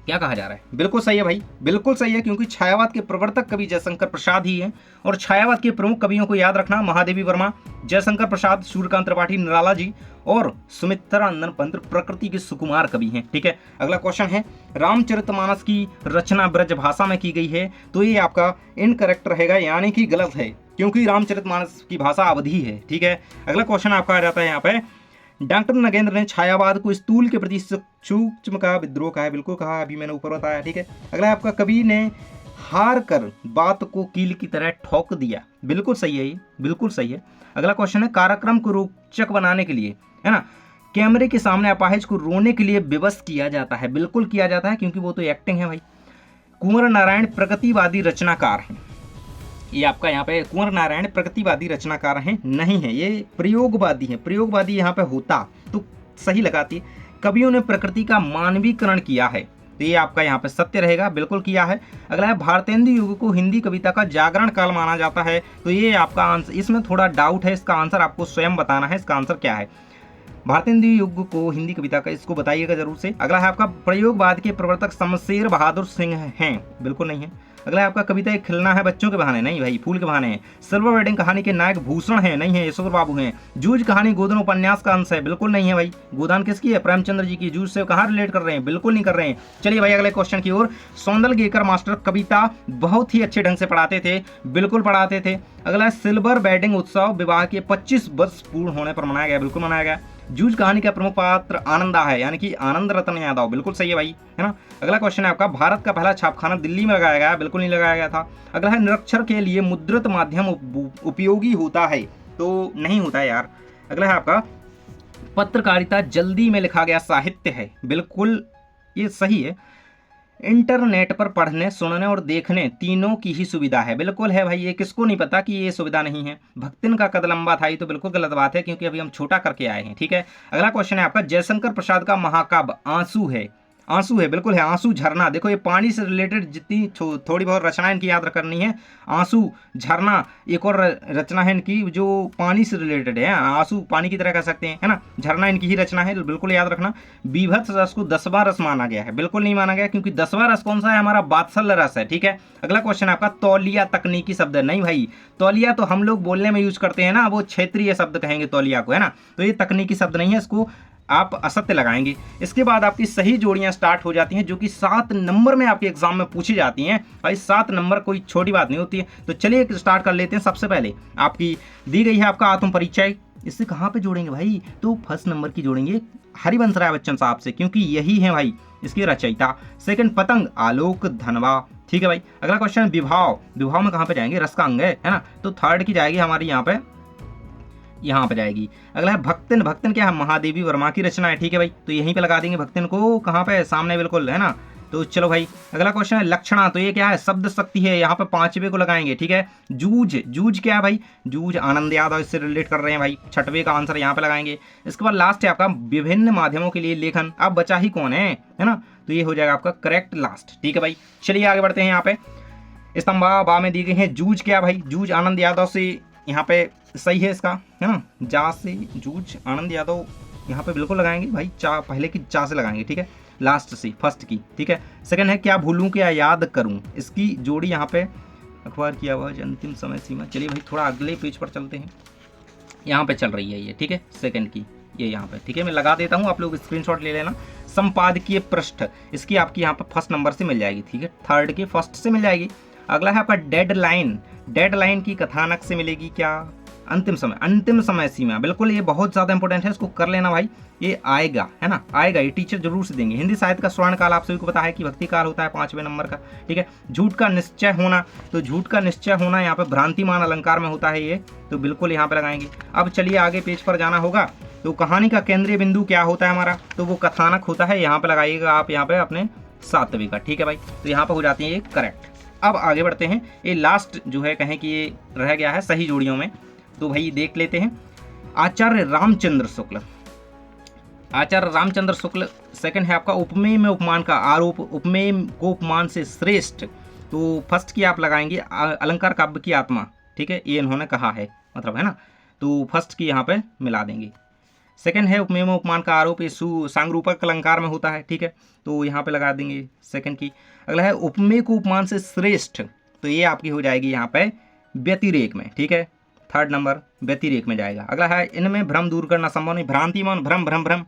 क्या कहा जा रहा है, बिल्कुल सही है भाई, बिल्कुल सही है, क्योंकि छायावाद के प्रवर्तक कवि जयशंकर प्रसाद ही हैं। और छायावाद के प्रमुख कवियों को याद रखना, महादेवी वर्मा, जयशंकर प्रसाद, सूर्यकांत त्रिपाठी, निराला जी और सुमित्रानंदन पंत प्रकृति के सुकुमार कवि हैं, ठीक है। अगला क्वेश्चन है रामचरितमानस की रचना ब्रज भाषा में की गई है, तो ये आपका इनकरेक्ट रहेगा, यानी कि गलत है, क्योंकि रामचरितमानस की भाषा अवधी है, ठीक है। अगला क्वेश्चन आपका आ जाता है यहाँ पे डॉक्टर नगेंद्र ने छायावाद को स्थूल के प्रति सूक्ष्म का विद्रोह कहा है, बिल्कुल कहा, अभी मैंने ऊपर बताया, ठीक है। अगला आपका कवि ने हार कर बात को कील की तरह ठोक दिया, बिल्कुल सही है, ये बिल्कुल सही है। अगला क्वेश्चन है कार्यक्रम को रोचक बनाने के लिए, है ना, कैमरे के सामने अपाहिज को रोने के लिए विवश किया जाता है, बिल्कुल किया जाता है, क्योंकि वो तो एक्टिंग है भाई। कुंवर नारायण प्रगतिवादी रचनाकार हैं, ये आपका यहाँ पे कुंवर नारायण प्रगतिवादी रचनाकार हैं नहीं है, ये प्रयोगवादी हैं, प्रयोगवादी यहाँ पे होता तो सही लगाती है। कवियों ने प्रकृति का मानवीकरण किया है, तो ये आपका यहाँ पे सत्य रहेगा, बिल्कुल किया है। अगला है भारतेंदु युग को हिंदी कविता का जागरण काल माना जाता है, तो ये आपका आंसर, इसमें थोड़ा डाउट है, इसका आंसर आपको स्वयं बताना है, इसका आंसर क्या है, भारतेंदु युग को हिंदी कविता का, इसको बताइएगा जरूर से। अगला है आपका प्रयोगवाद के प्रवर्तक शमशेर बहादुर सिंह हैं, बिल्कुल नहीं है। अगला है आपका कविता एक खिलना है बच्चों के बहाने, नहीं भाई, फूल के बहाने हैं। सिल्वर वेडिंग कहानी के नायक भूषण है, नहीं है, यशोधर बाबू हैं। जूझ कहानी गोदान उपन्यास का अंश है, बिल्कुल नहीं है भाई। गोदान किसकी है, प्रेमचंद्र जी की। जूझ से कहाँ रिलेट कर रहे हैं, बिल्कुल नहीं कर रहे हैं। चलिए भाई अगले क्वेश्चन की ओर। सौंदल गेकर मास्टर कविता बहुत ही अच्छे ढंग से पढ़ाते थे, बिल्कुल पढ़ाते थे। अगला है सिल्वर वेडिंग उत्सव विवाह के 25 वर्ष पूर्ण होने पर मनाया गया, बिल्कुल मनाया गया। जूझ कहानी का प्रमुख पात्र आनंदा है, यानी कि आनंद रतन यादव, बिल्कुल सही है भाई, है ना। अगला क्वेश्चन है आपका भारत का पहला छापखाना दिल्ली में लगाया गया, बिल्कुल नहीं लगाया गया था। अगला है निरक्षर के लिए मुद्रित माध्यम उपयोगी होता है, तो नहीं होता है यार। अगला है आपका पत्रकारिता जल्दी में लिखा गया साहित्य है, बिल्कुल ये सही है। इंटरनेट पर पढ़ने, सुनने और देखने तीनों की ही सुविधा है, बिल्कुल है भाई, ये किसको नहीं पता कि ये सुविधा नहीं है। भक्तिन का कद लंबा था, ये तो बिल्कुल गलत बात है, क्योंकि अभी हम छोटा करके आए हैं, ठीक है। अगला क्वेश्चन है आपका जयशंकर प्रसाद का महाकाव्य आंसू है, आंसू है, बिल्कुल है। आंसू झरना, देखो ये पानी से रिलेटेड जितनी थोड़ी बहुत रचना इनकी याद करनी है। आंसू झरना, एक और रचना है इनकी जो पानी से रिलेटेड है, आंसू पानी की तरह कह सकते हैं, है ना। झरना इनकी ही रचना है, बिल्कुल याद रखना। बीभत्स रस को 10वां रस माना गया है, बिल्कुल नहीं माना गया, क्योंकि 10वां रस कौन सा है, हमारा वात्सल्य रस है, ठीक है। अगला क्वेश्चन आपका तौलिया तकनीकी शब्द है, नहीं भाई, तौलिया तो हम लोग बोलने में यूज करते हैं ना, वो क्षेत्रीय शब्द कहेंगे तौलिया को, है ना, तो ये तकनीकी शब्द नहीं है, इसको आप असत्य लगाएंगे। इसके बाद आपकी सही जोड़ियां स्टार्ट हो जाती हैं, जो कि 7 नंबर में आपके एग्जाम में पूछी जाती हैं। भाई 7 नंबर कोई छोटी बात नहीं होती है। तो चलिए स्टार्ट कर लेते हैं। सबसे पहले आपकी दी गई है आपका आत्म परिचय, इससे कहाँ पे जोड़ेंगे भाई, तो फर्स्ट नंबर की जोड़ेंगे हरिवंश राय बच्चन साहब से, क्योंकि यही है भाई इसके रचयिता। सेकंड पतंग आलोक धनवा, ठीक है भाई। अगला क्वेश्चन विभाव, विभाव में कहाँ पे जाएंगे, रस का अंग है ना, तो थर्ड की जाएगी हमारी यहाँ पे जाएगी। अगला है भक्तिन, भक्तिन क्या है, महादेवी वर्मा की रचना है, ठीक है भाई, तो यहीं पे लगा देंगे भक्तिन को, कहाँ पे, सामने बिल्कुल, है ना। तो चलो भाई अगला क्वेश्चन है लक्षणा, तो ये क्या है, शब्द शक्ति है, यहाँ पे 5वें को लगाएंगे, ठीक है। जूझ, जूझ क्या है भाई, जूझ आनंद यादव, इससे रिलेट कर रहे हैं भाई, 6वें का आंसर यहाँ पे लगाएंगे। इसके बाद लास्ट है आपका विभिन्न माध्यमों के लिए लेखन, अब बचा ही कौन है ना, तो ये हो जाएगा आपका करेक्ट लास्ट, ठीक है भाई। चलिए आगे बढ़ते हैं। यहाँ पे स्तंभा बा में दी गई है, जूझ क्या भाई, जूझ आनंद यादव से, यहाँ पे सही है इसका, है ना, जा से जूझ आनंद यादव यहाँ पे बिल्कुल लगाएंगे भाई, चा पहले की चा से लगाएंगे, ठीक है, लास्ट से फर्स्ट की, ठीक है। सेकंड है क्या भूलूं क्या याद करूं, इसकी जोड़ी यहाँ पे अखबार की आवाज़, अंतिम समय सीमा। चलिए भाई थोड़ा अगले पेज पर चलते हैं, यहाँ पे चल रही है ये, ठीक है, सेकंड की ये यहाँ पे, ठीक है, मैं लगा देता हूँ, आप लोग स्क्रीनशॉट ले लेना। संपादकीय पृष्ठ इसकी आपकी यहाँ पे फर्स्ट नंबर से मिल जाएगी, ठीक है, थर्ड के फर्स्ट से मिल जाएगी। अगला है आपका डेडलाइन, डेडलाइन की कथानक से मिलेगी क्या? अंतिम समय, अंतिम समय सीमा, बिल्कुल ये बहुत ज़्यादा इंपॉर्टेंट है, इसको कर लेना भाई, ये आएगा, है ना, आएगा, ये टीचर जरूर से देंगे। हिंदी साहित्य का स्वर्ण काल आप सभी को पता है कि भक्ति काल होता है 5वें नंबर का, ठीक है। झूठ का निश्चय होना, तो झूठ का निश्चय होना यहाँ पे भ्रांतिमान अलंकार में होता है ये, तो बिल्कुल यहाँ पे लगाएंगे। अब चलिए आगे पेज पर जाना होगा, तो कहानी का केंद्रीय बिंदु क्या होता है हमारा, तो वो कथानक होता है, यहाँ पे लगाइएगा आप यहाँ पे अपने 7वीं का, ठीक है भाई, तो यहाँ पे हो जाती है ये करेक्ट। अब आगे बढ़ते हैं, ये लास्ट जो है कहें कि ये रह गया है सही जोड़ियों में, तो भाई देख लेते हैं। आचार्य रामचंद्र शुक्ल, आचार्य रामचंद्र शुक्ल, सेकंड है आपका उपमेय में उपमान का आरोप, उपमेय को उपमान से श्रेष्ठ, तो फर्स्ट की आप लगाएंगे अलंकार काव्य की आत्मा, ठीक है, ये इन्होंने कहा है, मतलब है ना, तो फर्स्ट की यहाँ पे मिला देंगे। सेकंड है उपमेय में उपमान का आरोप, ये सांगरूपक अलंकार में होता है, ठीक है, तो यहाँ पे लगा देंगे सेकंड की। अगला है उपमेय को उपमान से श्रेष्ठ, तो ये आपकी हो जाएगी यहाँ पे व्यतिरेक में, ठीक है, थर्ड नंबर व्यतिरेक में जाएगा। अगला है इनमें भ्रम दूर करना संभव नहीं, भ्रांतिमान भ्रम भ्रम भ्रम,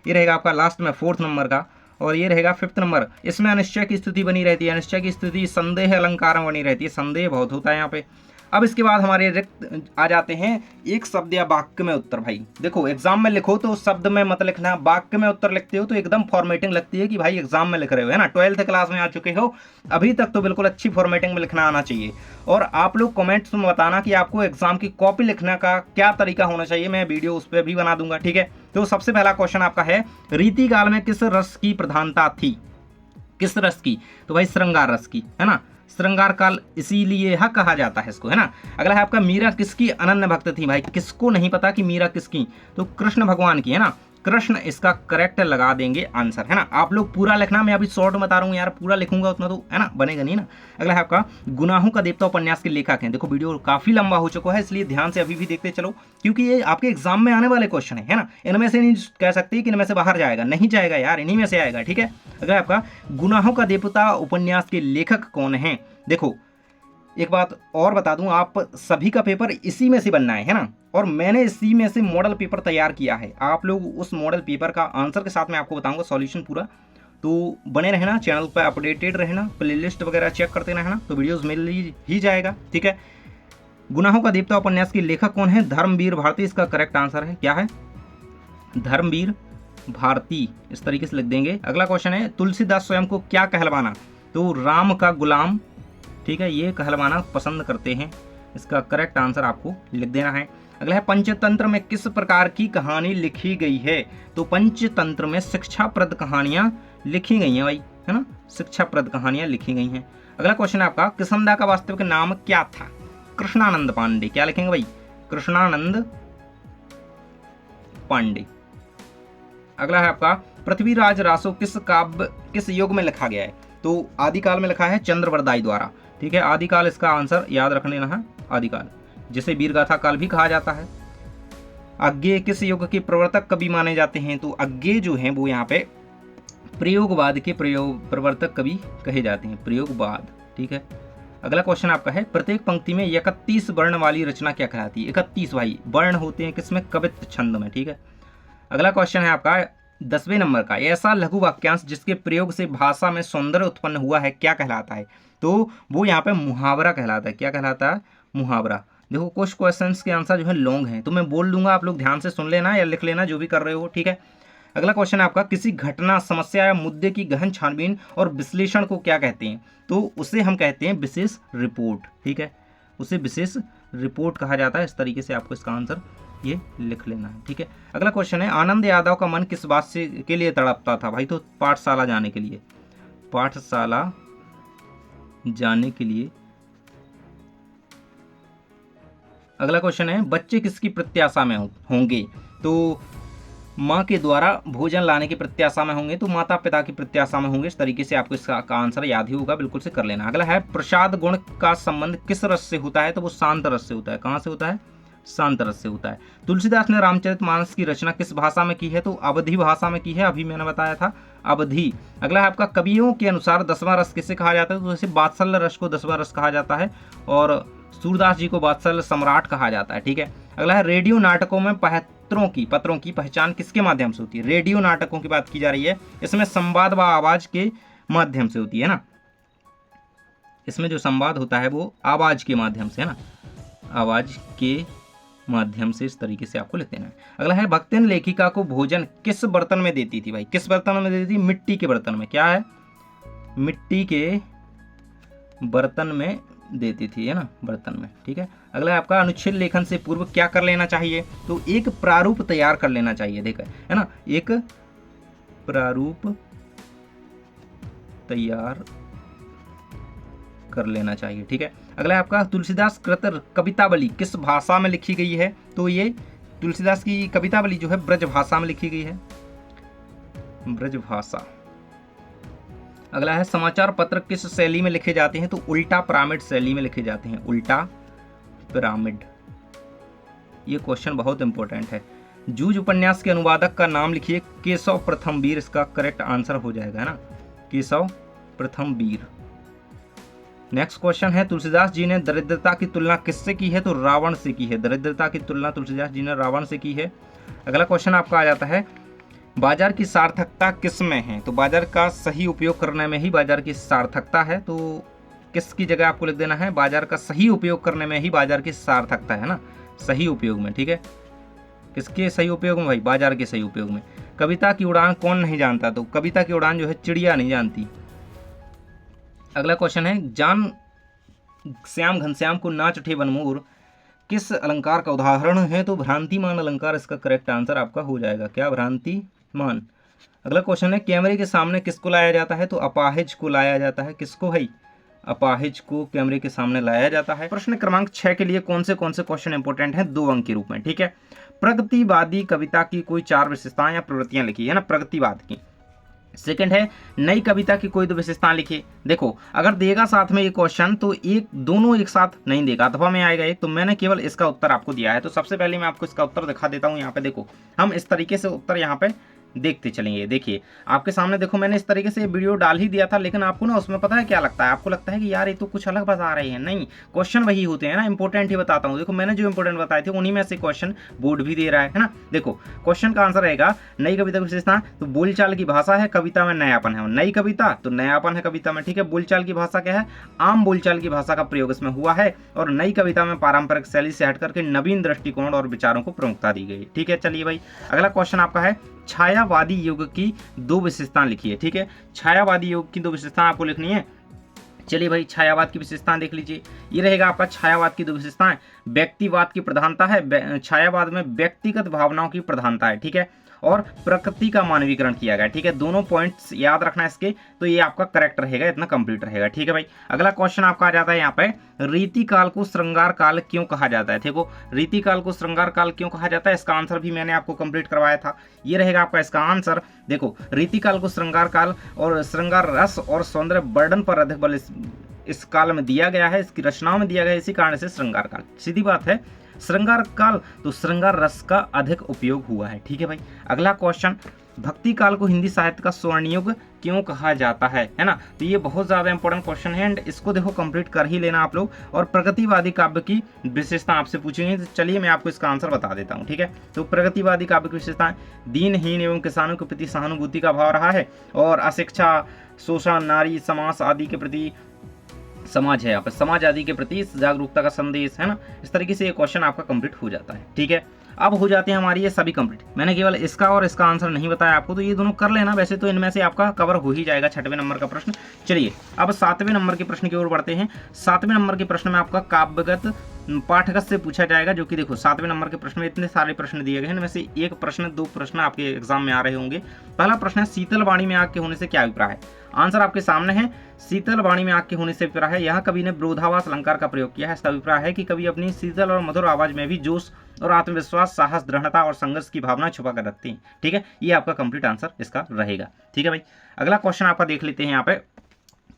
ये रहेगा आपका लास्ट में 4th नंबर का। और ये रहेगा 5th नंबर, इसमें अनिश्चय की स्थिति बनी रहती है, अनिश्चय की स्थिति संदेह अलंकार में बनी रहती है, संदेह बहुत होता है यहाँ पे। अब इसके बाद हमारे रिक्त आ जाते हैं एक शब्द या वाक्य में उत्तर। भाई देखो एग्जाम में लिखो तो शब्द में मत लिखना, वाक्य में उत्तर लिखते हो तो एकदम फॉर्मेटिंग लगती है कि भाई एग्जाम में लिख रहे हो, है ना, 12th क्लास में आ चुके हो, अभी तक तो बिल्कुल अच्छी फॉर्मेटिंग में लिखना आना चाहिए। और आप लोग कमेंट्स में बताना कि आपको एग्जाम की कॉपी लिखने का क्या तरीका होना चाहिए, मैं वीडियो उस पर भी बना दूंगा, ठीक है। तो सबसे पहला क्वेश्चन आपका है, रीतिकाल में किस रस की प्रधानता थी? किस रस की? तो भाई श्रृंगार रस की, है ना, श्रृंगार काल इसीलिए यह कहा जाता है इसको, है ना। अगला है आपका मीरा किसकी अनन्य भक्त थी? भाई किसको नहीं पता कि मीरा किसकी, तो कृष्ण भगवान की, है ना, कृष्ण इसका करेक्ट लगा देंगे आंसर, है ना। आप लोग पूरा लिखना, मैं अभी शॉर्ट बता रहा हूँ यार, पूरा लिखूंगा उतना तो है ना बनेगा नहीं ना। अगला है आपका गुनाहों का देवता उपन्यास के लेखक हैं। देखो वीडियो काफी लंबा हो चुका है, इसलिए ध्यान से अभी भी देखते चलो, क्योंकि ये आपके एग्जाम में आने वाले क्वेश्चन है ना, इनमें से नहीं कह सकते कि इनमें से बाहर जाएगा, नहीं जाएगा यार, इन्हीं में से आएगा, ठीक है। अगला आपका गुनाहों का देवता उपन्यास के लेखक कौन है? देखो एक बात और बता दूं, आप सभी का पेपर इसी में से बनना है ना, और मैंने इसी में से मॉडल पेपर तैयार किया है, आप लोग उस मॉडल पेपर का आंसर के साथ मैं आपको बताऊंगा सॉल्यूशन पूरा, तो बने रहना, चैनल पर अपडेटेड रहना, प्लेलिस्ट वगैरह चेक करते रहना, तो वीडियोस मिल ही जाएगा, ठीक है। गुनाहों का देवता उपन्यास के लेखक कौन है? धर्मवीर भारती इसका करेक्ट आंसर है, क्या है? धर्मवीर भारती, इस तरीके से लिख देंगे। अगला क्वेश्चन है, तुलसीदास स्वयं को क्या कहलवाना? तो राम का गुलाम, ठीक है, ये कहलवाना पसंद करते हैं, इसका करेक्ट आंसर आपको लिख देना है। अगला है, पंचतंत्र में किस प्रकार की कहानी लिखी गई है? तो पंचतंत्र में शिक्षाप्रद कहानियां लिखी गई हैं भाई, है ना, शिक्षाप्रद कहानियां लिखी गई हैं। अगला क्वेश्चन है आपका, किसंदा का वास्तविक नाम क्या था? कृष्णानंद पांडे, क्या लिखेंगे भाई? कृष्णानंद पांडे। अगला है आपका, पृथ्वीराज रासो किस युग में लिखा गया है? तो आदिकाल में लिखा है चंद्रवरदाई द्वारा, ठीक है, आदिकाल इसका आंसर याद रख लेना है, आदिकाल, जिसे वीरगाथा काल भी कहा जाता है। अज्ञेय किस युग के प्रवर्तक कवि माने जाते हैं? तो अज्ञेय जो है वो यहाँ पे प्रयोगवाद के प्रवर्तक कवि कहे जाते हैं, प्रयोगवाद, ठीक है। अगला क्वेश्चन आपका है, प्रत्येक पंक्ति में 31 वर्ण वाली रचना क्या कहलाती है? 31 भाई वर्ण होते हैं किसमें? कवित्व छंद में, ठीक है। अगला क्वेश्चन है आपका 10वें नंबर का, ऐसा लघु वाक्यांश जिसके प्रयोग से भाषा में सौंदर्य उत्पन्न हुआ है क्या कहलाता है? तो वो यहाँ पे मुहावरा कहलाता है, क्या कहलाता है? मुहावरा। देखो कुछ क्वेश्चंस के आंसर जो है लॉन्ग हैं, तो मैं बोल दूंगा, आप लोग ध्यान से सुन लेना या लिख लेना, जो भी कर रहे हो, ठीक है। अगला क्वेश्चन है आपका, किसी घटना, समस्या या मुद्दे की गहन छानबीन और विश्लेषण को क्या कहते हैं? तो उसे हम कहते हैं विशेष रिपोर्ट, ठीक है, उसे विशेष रिपोर्ट कहा जाता है। इस तरीके से आपको इसका आंसर ये लिख लेना है, ठीक है। अगला क्वेश्चन है, आनंद यादव का मन किस बात से के लिए तड़पता था? भाई तो पाठशाला जाने के लिए, पाठशाला जाने के लिए। अगला क्वेश्चन है, बच्चे किसकी प्रत्याशा में होंगे? तो माँ के द्वारा भोजन लाने की प्रत्याशा में होंगे, तो माता पिता की प्रत्याशा में होंगे। इस तरीके से आपको इसका आंसर याद ही होगा, बिल्कुल से कर लेना। अगला है, प्रसाद गुण का संबंध किस रस से होता है? तो वो शांत रस से होता है। कहाँ से होता है? शांत रस से होता है। तुलसीदास ने रामचरितमानस की रचना किस भाषा में की है? तो अवधी भाषा में की है, अभी मैंने बताया था अवधि। अगला है आपका कवियों के अनुसार 10वां रस किसे कहा जाता है, तो जैसे वात्सल्य रस को 10वां रस कहा जाता है और सूरदास जी को वात्सल्य सम्राट कहा जाता है, ठीक है। अगला है रेडियो नाटकों में पत्रों की पहचान किसके माध्यम से होती है, रेडियो नाटकों की बात की जा रही है, इसमें संवाद व आवाज के माध्यम से होती है ना, इसमें जो संवाद होता है वो आवाज के माध्यम से है ना, आवाज के माध्यम से इस तरीके से आपको लिख देना है। अगला है भक्तिन लेखिका को भोजन किस बर्तन में देती थी भाई, किस बर्तन में देती थी, मिट्टी के बर्तन में, क्या है, मिट्टी के बर्तन में देती थी है ना, बर्तन में, ठीक है। अगला है आपका अनुच्छेद लेखन से पूर्व क्या कर लेना चाहिए, तो एक प्रारूप तैयार कर लेना चाहिए, देखा है ना, एक प्रारूप तैयार कर लेना चाहिए, ठीक है। अगला है आपका तुलसीदास कृत कवितावली किस भाषा में लिखी गई है, तो ये तुलसीदास की कवितावली जो है ब्रज भाषा में लिखी गई है, ब्रज भाषा। अगला है समाचार पत्र किस शैली में लिखे जाते हैं, तो उल्टा पिरामिड शैली में लिखे जाते हैं, उल्टा पिरामिड। ये क्वेश्चन बहुत इंपॉर्टेंट है। जूझ उपन्यास के अनुवादक का नाम लिखिए, केशव प्रथम वीर इसका करेक्ट आंसर हो जाएगा, है ना, केशव प्रथम वीर। नेक्स्ट क्वेश्चन है तुलसीदास जी ने दरिद्रता की तुलना किससे की है, तो रावण से की है, दरिद्रता की तुलना तुलसीदास जी ने रावण से की है। अगला क्वेश्चन आपका आ जाता है बाजार की सार्थकता किस में है, तो बाजार का सही उपयोग करने में ही बाजार की सार्थकता है, तो किसकी जगह आपको लिख देना है, बाजार का सही उपयोग करने में ही बाजार की सार्थकता है ना, सही उपयोग में, ठीक है। किसके सही उपयोग में भाई, बाजार के सही उपयोग में। कविता की उड़ान कौन नहीं जानता, तो कविता की उड़ान जो है चिड़िया नहीं जानती। अगला क्वेश्चन है जान श्याम घनश्याम को नाच उठे बनमोर किस अलंकार का उदाहरण है, तो भ्रांतिमान अलंकार इसका करेक्ट आंसर आपका हो जाएगा, क्या, भ्रांतिमान। अगला क्वेश्चन है कैमरे के सामने किसको लाया जाता है, तो अपाहिज को लाया जाता है, किसको भाई, अपाहिज को कैमरे के सामने लाया जाता है। प्रश्न क्रमांक 6 के लिए कौन से क्वेश्चन इंपोर्टेंट हैं, 2 अंक के रूप में, ठीक है। प्रगतिवादी कविता की कोई 4 विशेषताएं या प्रवृत्तियां लिखी है ना, प्रगतिवाद की। सेकंड है नई कविता की कोई 2 विशेषताएं लिखिए। देखो अगर देगा साथ में ये क्वेश्चन तो दोनों एक साथ नहीं देगा, अथवा में आएगा एक, तो मैंने केवल इसका उत्तर आपको दिया है। तो सबसे पहले मैं आपको इसका उत्तर दिखा देता हूं। यहाँ पे देखो हम इस तरीके से उत्तर यहाँ पे देखते चलेंगे। देखिए आपके सामने देखो मैंने इस तरीके से वीडियो डाल ही दिया था, लेकिन आपको ना उसमें पता है क्या लगता है, आपको लगता है कि यार ये तो कुछ अलग बता रहे हैं। नहीं, क्वेश्चन वही होते हैं ना, इंपॉर्टेंट ही बताता हूँ। देखो मैंने जो इंपॉर्टेंट बताए थे उन्हीं में से क्वेश्चन बोर्ड भी दे रहा है ना। देखो क्वेश्चन का आंसर रहेगा नई कविता की विशेषता, तो बोलचाल की भाषा है, कविता में नयापन है। नई कविता तो नयापन है कविता में, ठीक है। बोलचाल की भाषा क्या है, आम बोलचाल की भाषा का प्रयोग इसमें हुआ है। और नई कविता में पारंपरिक शैली से हट करके नवीन दृष्टिकोण और विचारों को प्रमुखता दी गई, ठीक है। चलिए भाई अगला क्वेश्चन आपका है छायावादी युग की 2 विशेषताएं लिखिए, ठीक है। छायावादी युग की 2 विशेषताएं आपको लिखनी है। चलिए भाई छायावाद की विशेषताएं देख लीजिए। ये रहेगा आपका छायावाद की 2 विशेषताएं। व्यक्तिवाद की प्रधानता है, छायावाद में व्यक्तिगत भावनाओं की प्रधानता है, ठीक है। और प्रकृति का मानवीकरण किया गया, ठीक है। दोनों पॉइंट्स याद रखना इसके, तो ये आपका करेक्ट रहेगा, इतना कंप्लीट रहेगा, ठीक है भाई। अगला क्वेश्चन आपका आ जाता है यहाँ पे रीतिकाल को श्रृंगार काल क्यों कहा जाता है। देखो रीतिकाल को श्रृंगार काल क्यों कहा जाता है, इसका आंसर भी मैंने आपको कंप्लीट करवाया था। ये रहेगा आपका इसका आंसर। देखो रीतिकाल को श्रृंगार काल और श्रृंगार रस और सौंदर्य वर्णन पर अधिक बल इस काल में दिया गया है, इसकी रचनाओं में दिया गया है, इसी कारण से श्रृंगार काल। सीधी बात है, श्रृंगार काल तो श्रृंगार रस का अधिक उपयोग हुआ है, ठीक है भाई। अगला क्वेश्चन भक्ति काल को हिंदी साहित्य का स्वर्ण युग क्यों कहा जाता है ना। तो ये बहुत ज्यादा इंपॉर्टेंट क्वेश्चन है एंड इसको देखो कंप्लीट कर ही लेना आप लोग। और प्रगतिवादी काव्य की विशेषता आपसे पूछेंगे, तो चलिए मैं आपको इसका आंसर बता देता हूँ, ठीक है। तो प्रगतिवादी काव्य की विशेषताएं दीनहीन एवं किसानों के प्रति सहानुभूति का भाव रहा है, और अशिक्षा, शोषण, नारी समाज आदि के प्रति समाज है यहाँ पे समाज आदि के प्रति जागरूकता का संदेश है ना। इस तरीके से ये क्वेश्चन आपका कंप्लीट हो जाता है, ठीक है। अब हो जाते हैं हमारी ये सभी कंप्लीट। मैंने केवल इसका और इसका आंसर नहीं बताया आपको, तो ये दोनों कर लेना, वैसे तो इनमें से आपका कवर हो ही जाएगा 6वें नंबर का प्रश्न। चलिए अब 7वें नंबर के प्रश्न की ओर बढ़ते हैं। 7वें नंबर के प्रश्न में आपका काव्यगत पाठगत से पूछा जाएगा, जो कि देखो 7वें नंबर के प्रश्न में इतने सारे प्रश्न दिए गए हैं, इनमें से एक प्रश्न 2 प्रश्न आपके एग्जाम में आ रहे होंगे। पहला प्रश्न है शीतल वाणी में आग के होने से क्या अभिप्राय है। आंसर आपके सामने है, शीतल वाणी में आग के होने से अभिप्राय है यहाँ कवि ने विरोधाभास अलंकार का प्रयोग किया है। इसका अभिप्राय है कि कवि अपनी शीतल और मधुर आवाज में भी जोश और आत्मविश्वास, साहस, दृढ़ता और संघर्ष की भावना छुपा कर रखते हैं, ठीक है। ये आपका कंप्लीट आंसर इसका रहेगा, ठीक है भाई। अगला क्वेश्चन आपका देख लेते हैं यहाँ पे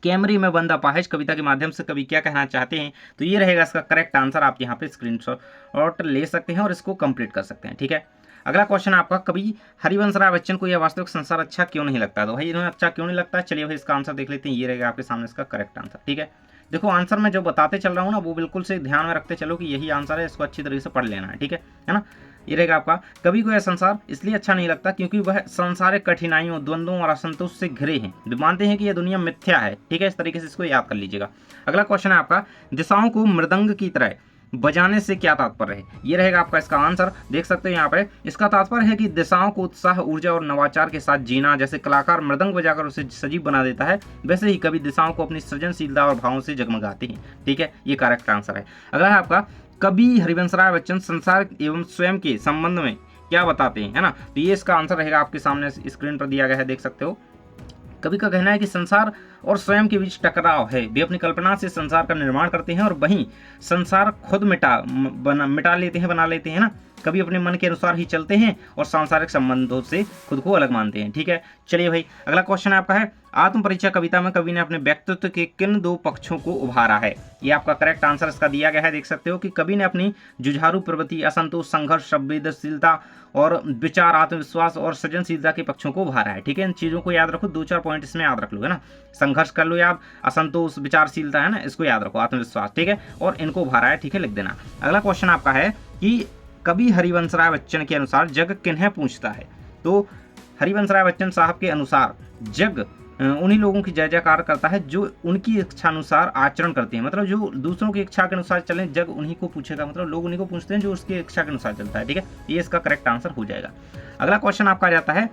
कैमरे में बंद अपाहिज कविता के माध्यम से कवि क्या कहना चाहते हैं। तो ये रहेगा इसका करेक्ट आंसर। आप यहाँ पे स्क्रीनशॉट ले सकते हैं और इसको कंप्लीट कर सकते हैं, ठीक है। अगला क्वेश्चन आपका, कभी हरिवंश राय बच्चन को यह वास्तविक संसार अच्छा क्यों नहीं लगता? तो भाई इन्हें अच्छा क्यों नहीं लगता, चलिए भाई इसका आंसर देख लेते हैं। ये रहेगा आपके सामने इसका करेक्ट आंसर। ठीक है, देखो आंसर मैं जो बताते चल रहा हूँ ना वो बिल्कुल से ध्यान में रखते चलो कि यही आंसर है, इसको अच्छी तरीके से पढ़ लेना है। ठीक है ना। ये रहेगा आपका, कवि को यह संसार इसलिए अच्छा नहीं लगता क्योंकि वह सांसारिक कठिनाइयों, द्वंद्वों और असंतोष से घिरे हैं। वे मानते हैं कि यह दुनिया मिथ्या है। ठीक है, इस तरीके से इसको याद कर लीजिएगा। अगला क्वेश्चन है आपका, दिशाओं को मृदंग की तरह बजाने से क्या तात्पर्य है? ये रहेगा आपका इसका आंसर। देख सकते हो यहाँ पे, इसका तात्पर्य है कि दिशाओं को उत्साह, ऊर्जा और नवाचार के साथ जीना। जैसे कलाकार मृदंग बजाकर उसे सजीव बना देता है, वैसे ही कवि दिशाओं को अपनी सृजनशीलता और भावों से जगमगाते हैं। ठीक है, ये करेक्ट आंसर है। अगला है आपका, कवि हरिवंश राय बच्चन संसार एवं स्वयं के संबंध में क्या बताते हैं, है ना। तो ये इसका आंसर रहेगा आपके सामने स्क्रीन पर दिया गया है, देख सकते हो। कवि का कहना है कि संसार और स्वयं के बीच टकराव है। वे अपनी कल्पना से संसार का निर्माण करते हैं और वहीं संसार खुद मिटा लेते हैं, बना लेते हैं ना। कभी अपने मन के अनुसार ही चलते हैं और सांसारिक संबंधों से खुद को अलग मानते हैं। ठीक है, चलिए भाई अगला क्वेश्चन आपका है, आत्म परिचय कविता में कवि ने अपने व्यक्तित्व के किन दो पक्षों को उभारा है? ये आपका करेक्ट आंसर इसका दिया गया है। देख सकते हो कि कवि ने अपनी जुझारू प्रवृत्ति, असंतोष, संघर्ष, संवेदनशीलता और विचार, आत्मविश्वास और सृजनशीलता के पक्षों को उभारा है। ठीक है, इन चीजों को याद रखो, 2-4 पॉइंट इसमें याद रख लो, है ना। संघर्ष कर लो याद, असंतोष, विचारशीलता, है ना, इसको याद रखो, आत्मविश्वास। ठीक है, और इनको उभारा है। ठीक है, लिख देना। अगला क्वेश्चन आपका है कि कवि हरिवंश राय बच्चन के अनुसार जग किन्हें पूछता है? तो हरिवंश राय बच्चन साहब के अनुसार जग उन्हीं लोगों की जय जयकार करता है जो उनकी इच्छानुसार आचरण करते हैं। मतलब जो दूसरों की इच्छा के अनुसार चलें, जग उन्हीं को पूछेगा। मतलब लोग उन्हीं को पूछते हैं जो उसकी इच्छा के अनुसार चलता है। ठीक है, ये इसका करेक्ट आंसर हो जाएगा। अगला क्वेश्चन आपका आ जाता है,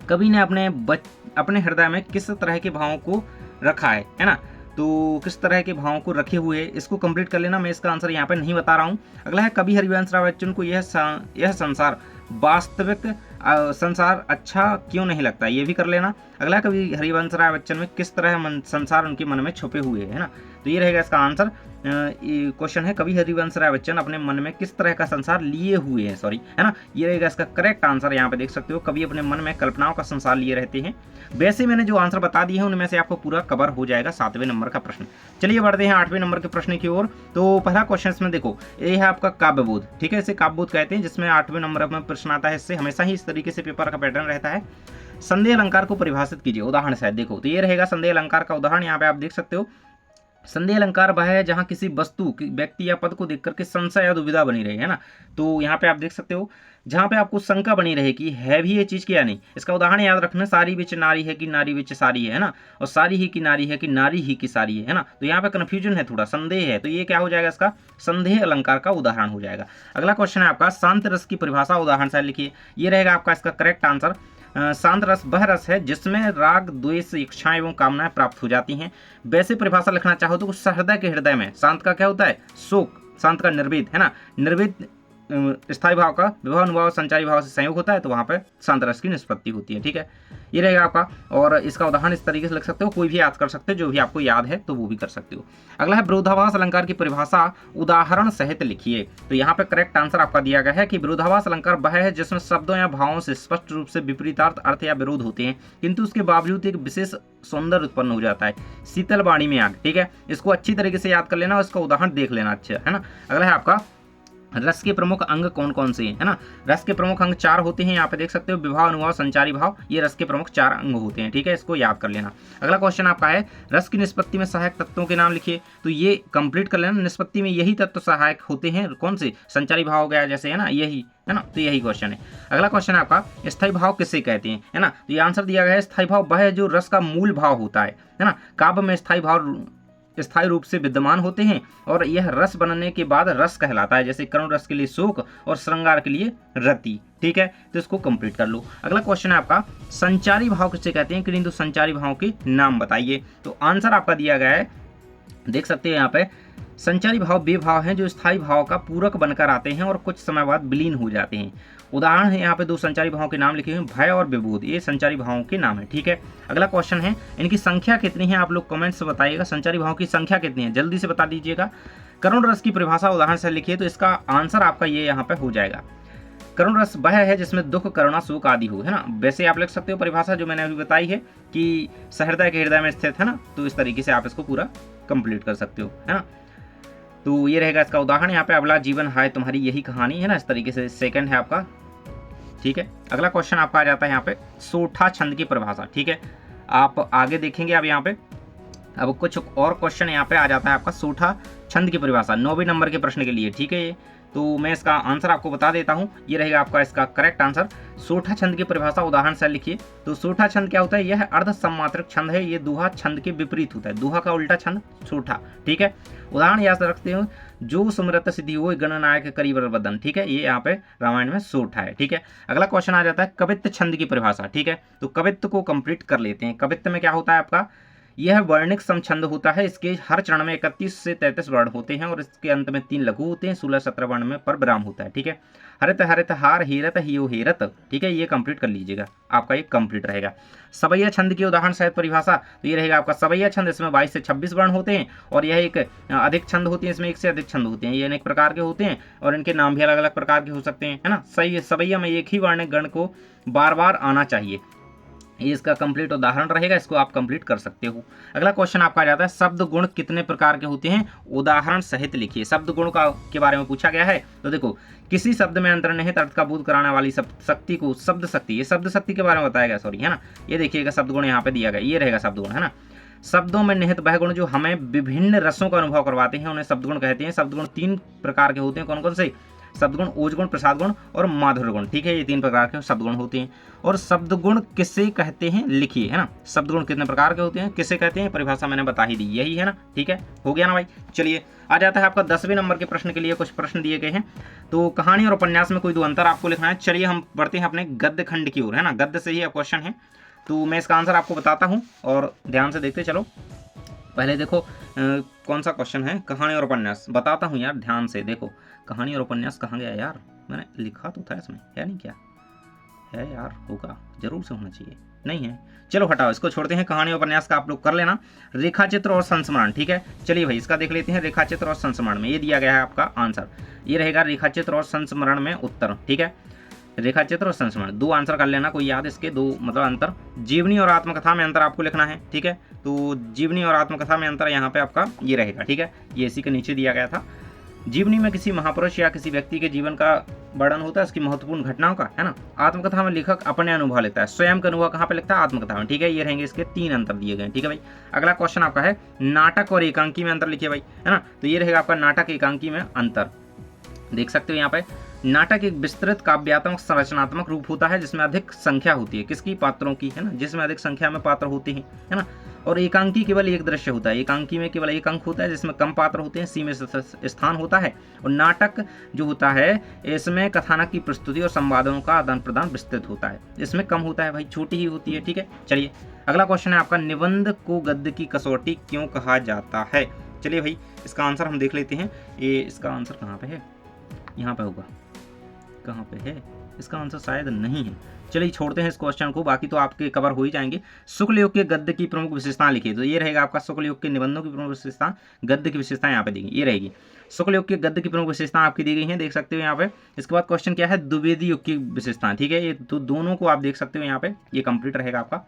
कवि ने अपने हृदय में किस तरह के भावों को रखा है ना। तो किस तरह के भावों को रखे हुए, इसको कंप्लीट कर लेना। मैं इसका आंसर यहाँ पे नहीं बता रहा हूँ। अगला है, कवि हरिवंश राय बच्चन को यह संसार वास्तविक संसार अच्छा क्यों नहीं लगता? ये भी कर लेना। अगला, कवि हरिवंश राय बच्चन में किस तरह संसार उनके मन में छुपे हुए है ना। तो ये रहेगा इसका आंसर। क्वेश्चन है, कवि हरिवंश राय बच्चन अपने मन में किस तरह का संसार लिए हुए हैं, सॉरी, है ना। ये रहेगा इसका करेक्ट आंसर। यहाँ पे देख सकते हो, कवि अपने मन में कल्पनाओं का संसार लिए रहते हैं। वैसे मैंने जो आंसर बता दिए हैं उनमें से आपको पूरा कवर हो जाएगा 7वें नंबर का प्रश्न। चलिए बढ़ते हैं 8वें नंबर के प्रश्न की ओर। तो पहला क्वेश्चन इसमें देखो, ये है आपका काव्यबोध। ठीक है, इसे काव्यबोध कहते हैं, जिसमें 8वें नंबर में प्रश्न आता है। इससे हमेशा ही इस तरीके से पेपर का पैटर्न रहता है। संदेह अलंकार को परिभाषित कीजिए, उदाहरण शायद देखो। तो ये रहेगा संदेह अलंकार का उदाहरण। यहाँ पे आप देख सकते हो, संदेह अलंकार वह है जहां किसी वस्तु, व्यक्ति या पद को देख करके संशय या दुविधा बनी रहे, है ना। तो यहाँ पे आप देख सकते हो, जहां पे आपको शंका बनी रहे कि है भी ये चीज कि या नहीं। इसका उदाहरण याद रखना, सारी विच नारी है कि नारी विच सारी है ना, और सारी ही की नारी है कि नारी ही की सारी है ना। तो यहाँ पे कंफ्यूजन है, थोड़ा संदेह है। तो ये क्या हो जाएगा, इसका संदेह अलंकार का उदाहरण हो जाएगा। अगला क्वेश्चन है आपका, शांत रस की परिभाषा उदाहरण से लिखिए। ये रहेगा आपका इसका करेक्ट आंसर। शांत रस वह रस है जिसमें राग, द्वेष, इच्छाएं एवं कामनाएं प्राप्त हो जाती हैं। वैसे परिभाषा लिखना चाहो तो सहृदय के हृदय में शांत का क्या होता है, शोक, शांत का निर्वेद, है ना। निर्वेद स्थायी भाव का विभाव अनुभाव संचारी भाव से संयोग होता है, तो वहां पर शांत रस की निष्पत्ति होती है। ठीक है, ये रहेगा आपका। और इसका उदाहरण इस तरीके से लिख सकते हो, कोई भी याद कर सकते हो, जो भी आपको याद है तो वो भी कर सकते हो। अगला है, विरोधाभास अलंकार की परिभाषा उदाहरण सहित लिखिए। तो यहाँ पे करेक्ट आंसर आपका दिया गया है कि विरोधाभास अलंकार वह है जिसमें शब्दों या भावों से स्पष्ट रूप से विपरीतार्थ अर्थ या विरोध होते हैं, किंतु उसके बावजूद एक विशेष सौंदर्य उत्पन्न हो जाता है। शीतल वाणी में आग। ठीक है, इसको अच्छी तरीके से याद कर लेना और इसका उदाहरण देख लेना, अच्छा है ना। अगला है आपका, रस के प्रमुख अंग कौन कौन से हैं, है ना। रस के प्रमुख अंग 4 होते हैं। यहाँ पे देख सकते हो, विभाव, अनुभाव, संचारी भाव, ये रस के प्रमुख 4 अंग होते हैं। ठीक है, इसको याद कर लेना। अगला क्वेश्चन आपका है, रस की निष्पत्ति में सहायक तत्वों के नाम लिखिए। तो ये कंप्लीट कर लेना। निष्पत्ति में यही तत्व सहायक होते हैं, कौन से, संचारी भाव हो गया जैसे, है ना, यही, है ना। तो यही क्वेश्चन है। अगला क्वेश्चन है आपका, स्थायी भाव किसे कहते हैं, है ना। तो ये आंसर दिया गया है, स्थायी भाव वह है जो रस का मूल भाव होता है ना। काव्य में स्थायी भाव स्थायी रूप से विद्यमान होते हैं और यह रस बनने के बाद रस कहलाता है। जैसे करुण रस के लिए शोक और श्रृंगार के लिए रति। ठीक है, तो इसको कंप्लीट कर लो। अगला क्वेश्चन है आपका, संचारी भाव किसे कहते हैं, किंतु संचारी भाव के नाम बताइए। तो आंसर आपका दिया गया है, देख सकते हैं यहाँ पे, संचारी भाव वे भाव हैं जो स्थायी भाव का पूरक बनकर आते हैं और कुछ समय बाद विलीन हो जाते हैं। उदाहरण है यहाँ पे 2 संचारी भावों के नाम लिखे हुए हैं, भय और विबोध, ये संचारी भावों के नाम है। ठीक है, अगला क्वेश्चन है, इनकी संख्या कितनी है, आप लोग कमेंट से बताइएगा। संचारी भावों की संख्या कितनी है, जल्दी से बता दीजिएगा। करुण रस की परिभाषा उदाहरण से लिखिए। तो इसका आंसर आपका ये यहाँ पे हो जाएगा, करुण रस वह है जिसमें दुख, करुणा, शोक आदि हो, है ना। वैसे आप लिख सकते हो परिभाषा जो मैंने अभी बताई है कि सहृदय के हृदय में स्थित, है ना। तो इस तरीके से आप इसको पूरा कंप्लीट कर सकते हो, है ना। तो ये रहेगा इसका उदाहरण। यहाँ पे अबला जीवन हाय तुम्हारी यही कहानी, है ना। इस तरीके से सेकंड है आपका, ठीक है। अगला क्वेश्चन आपका आ जाता है यहाँ पे सोठा छंद की परिभाषा, ठीक है। आप आगे देखेंगे अब यहाँ पे अब कुछ और क्वेश्चन यहाँ पे आ जाता है आपका सोठा छंद की परिभाषा 9वें नंबर के प्रश्न के लिए, ठीक है। ये तो मैं इसका आंसर आपको बता देता हूँ, ये रहेगा आपका इसका करेक्ट आंसर। सोठा छंद की परिभाषा उदाहरण से लिखिए। तो सोठा छंद क्या होता है, यह अर्ध सम्मात्रक छंद है, ये दोहा छंद के विपरीत होता है, दोहा का उल्टा छंद सोठा, ठीक है। उदाहरण याद रखते हो, जो सुमृत सिद्धि हो गणनायक करीबर बदन, ठीक है, ये यहाँ पे रामायण में सोठा है, ठीक है। अगला क्वेश्चन आ जाता है कवित्त छंद की परिभाषा, ठीक है। तो कवित्त को कंप्लीट कर लेते हैं। कवित्त में क्या होता है आपका, यह वर्णिक समछंद होता है, इसके हर चरण में 31 से 33 वर्ण होते हैं और इसके अंत में 3 लघु होते हैं, 16-17 वर्ण में पर विराम होता है, ठीक है। हरित हरित हार हेरत हियो हेरत, ठीक है, ये कंप्लीट कर लीजिएगा, आपका ये कंप्लीट रहेगा। सवैया छंद की उदाहरण सहित परिभाषा, तो ये रहेगा आपका सवैया छंद, इसमें 22 से 26 वर्ण होते हैं और यह एक अधिक छंद होती है, इसमें 1 से अधिक छंद होते हैं, ये अनेक प्रकार के होते हैं और इनके नाम भी अलग अलग प्रकार के हो सकते हैं, है ना। सही सवैया में एक ही वर्णिक गण को बार बार आना चाहिए, ये इसका कंप्लीट उदाहरण रहेगा, इसको आप कंप्लीट कर सकते हो। अगला क्वेश्चन आपका आ जाता है शब्द गुण कितने प्रकार के होते हैं, उदाहरण सहित लिखिए। शब्द गुण का के बारे में पूछा गया है, तो देखो किसी शब्द में अंतर निहित अर्थ का बोध कराने वाली शक्ति को शब्द शक्ति, ये शब्द शक्ति के बारे में बताया गया, सॉरी, है ना। ये देखिएगा शब्द गुण यहाँ पे दिया गया, ये रहेगा शब्द गुण, है ना। शब्दों में निहित वह गुण जो हमें विभिन्न रसों का अनुभव करवाते हैं उन्हें शब्द गुण कहते हैं। शब्द गुण 3 प्रकार के होते हैं, कौन कौन से, शब्द गुण, ओज गुण, प्रसाद गुण और माधुर्य गुण, ठीक है, ये 3 प्रकार के शब्द गुण होते हैं। और शब्द गुण किसे कहते हैं लिखिए, है ना। शब्द गुण कितने प्रकार के होते हैं, किसे कहते हैं, परिभाषा मैंने बता ही दी, यही है ना, ठीक है, हो गया ना भाई। चलिए आ जाता है आपका 10वें नंबर के प्रश्न के लिए कुछ प्रश्न दिए गए हैं। तो कहानी और उपन्यास में कोई 2 अंतर आपको लिखना है। चलिए हम बढ़ते हैं अपने गद्य खंड की ओर, है ना, गद्य से ही क्वेश्चन है, तो मैं इसका आंसर आपको बताता हूँ और ध्यान से देखते चलो। पहले देखो कौन सा क्वेश्चन है, कहानी और उपन्यास, बताता हूँ यार, ध्यान से देखो। कहानी और उपन्यास कहाँ गया यार, मैंने लिखा तो था इसमें, है नहीं क्या है यार, होगा जरूर से होना चाहिए, नहीं है, चलो हटाओ, इसको छोड़ते हैं। कहानी और उपन्यास का आप लोग कर लेना। रेखाचित्र और संस्मरण, ठीक है, चलिए भाई इसका देख लेते हैं। रेखाचित्र और संस्मरण में ये दिया गया है आपका आंसर, ये रहेगा रेखाचित्र और संस्मरण में उत्तर, ठीक है। रेखाचित्र और संस्मरण 2 आंसर कर लेना, कोई याद इसके 2 मतलब अंतर। जीवनी और आत्मकथा में अंतर आपको लिखना है, ठीक है। तो जीवनी और आत्मकथा में अंतर यहाँ पे आपका ये रहेगा, ठीक है, ये इसी के नीचे दिया गया था। जीवनी में किसी महापुरुष या किसी व्यक्ति के जीवन का वर्णन होता है, उसकी महत्वपूर्ण घटनाओं का, है ना। आत्मकथा में लेखक अपने अनुभव लेता है, स्वयं का अनुभव कहाँ पे लिखता है, आत्मकथा में, ठीक है। ये रहेंगे इसके 3 अंतर दिए गए, ठीक है भाई। अगला क्वेश्चन आपका है नाटक और एकांकी में अंतर लिखिए भाई, है ना। तो ये रहेगा आपका नाटक एकांकी में अंतर, देख सकते हो यहाँ पे। नाटक एक विस्तृत काव्यात्मक संरचनात्मक रूप होता है जिसमें अधिक संख्या होती है, किसकी, पात्रों की, है ना, जिसमें अधिक संख्या में पात्र होते हैं, है ना। और एकांकी केवल एक दृश्य होता है, एकांकी में केवल एक अंक होता है जिसमें कम पात्र होते हैं, सीमित स्थान होता है। और नाटक जो होता है इसमें कथानक की प्रस्तुति और संवादों का आदान प्रदान विस्तृत होता है, इसमें कम होता है भाई, छोटी ही होती है, ठीक है। चलिए अगला क्वेश्चन है आपका निबंध को गद्य की कसौटी क्यों कहा जाता है। चलिए भाई इसका आंसर हम देख लेते हैं। ये इसका आंसर कहाँ पे है, यहाँ पे होगा, कहाँ पे है इसका आंसर, शायद नहीं है। चलिए छोड़ते हैं इस क्वेश्चन को, बाकी तो आपके कवर हो ही जाएंगे। शुक्ल युग के गद्य की प्रमुख विशेषताएं लिखिए, तो ये रहेगा आपका शुक्ल युग के निबंधों की प्रमुख विशेषता, गद्य की विशेषताएं यहाँ पे दी गई, ये रहेगी। शुक्ल युग के गद्य की प्रमुख विशेषताएं आपकी दी गई हैं, देख सकते हो यहाँ पे। इसके बाद क्वेश्चन क्या है, द्विवेदी युग की विशेषताएं, ठीक है, ये तो दोनों को आप देख सकते हो यहाँ पे, ये कंप्लीट रहेगा आपका,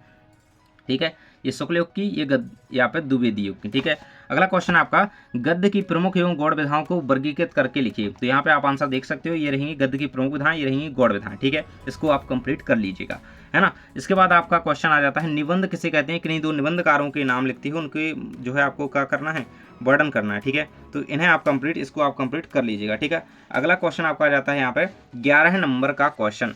ठीक है। ये शुक्ल युग की, ये यहाँ पे द्विवेदी युग की, ठीक है। अगला क्वेश्चन आपका गद्य की प्रमुख एवं गौड़ विधाओं को वर्गीकृत करके लिखिए, तो यहाँ पे आप आंसर देख सकते हो, ये रहेंगी गद्य की प्रमुख विधाएं, ये रहेंगी गौड़ विधाएं, ठीक है। इसको आप कंप्लीट कर लीजिएगा, है ना। इसके बाद आपका क्वेश्चन आ जाता है निबंध किसे कहते हैं, किन्हीं 2 निबंधकारों के नाम लिखते हो, उनके जो है आपको क्या करना है, वर्णन करना है, ठीक है। तो इन्हें आप कंप्लीट, इसको आप कंप्लीट कर लीजिएगा, ठीक है। अगला क्वेश्चन आपका आ जाता है यहाँ पे 11 नंबर का क्वेश्चन,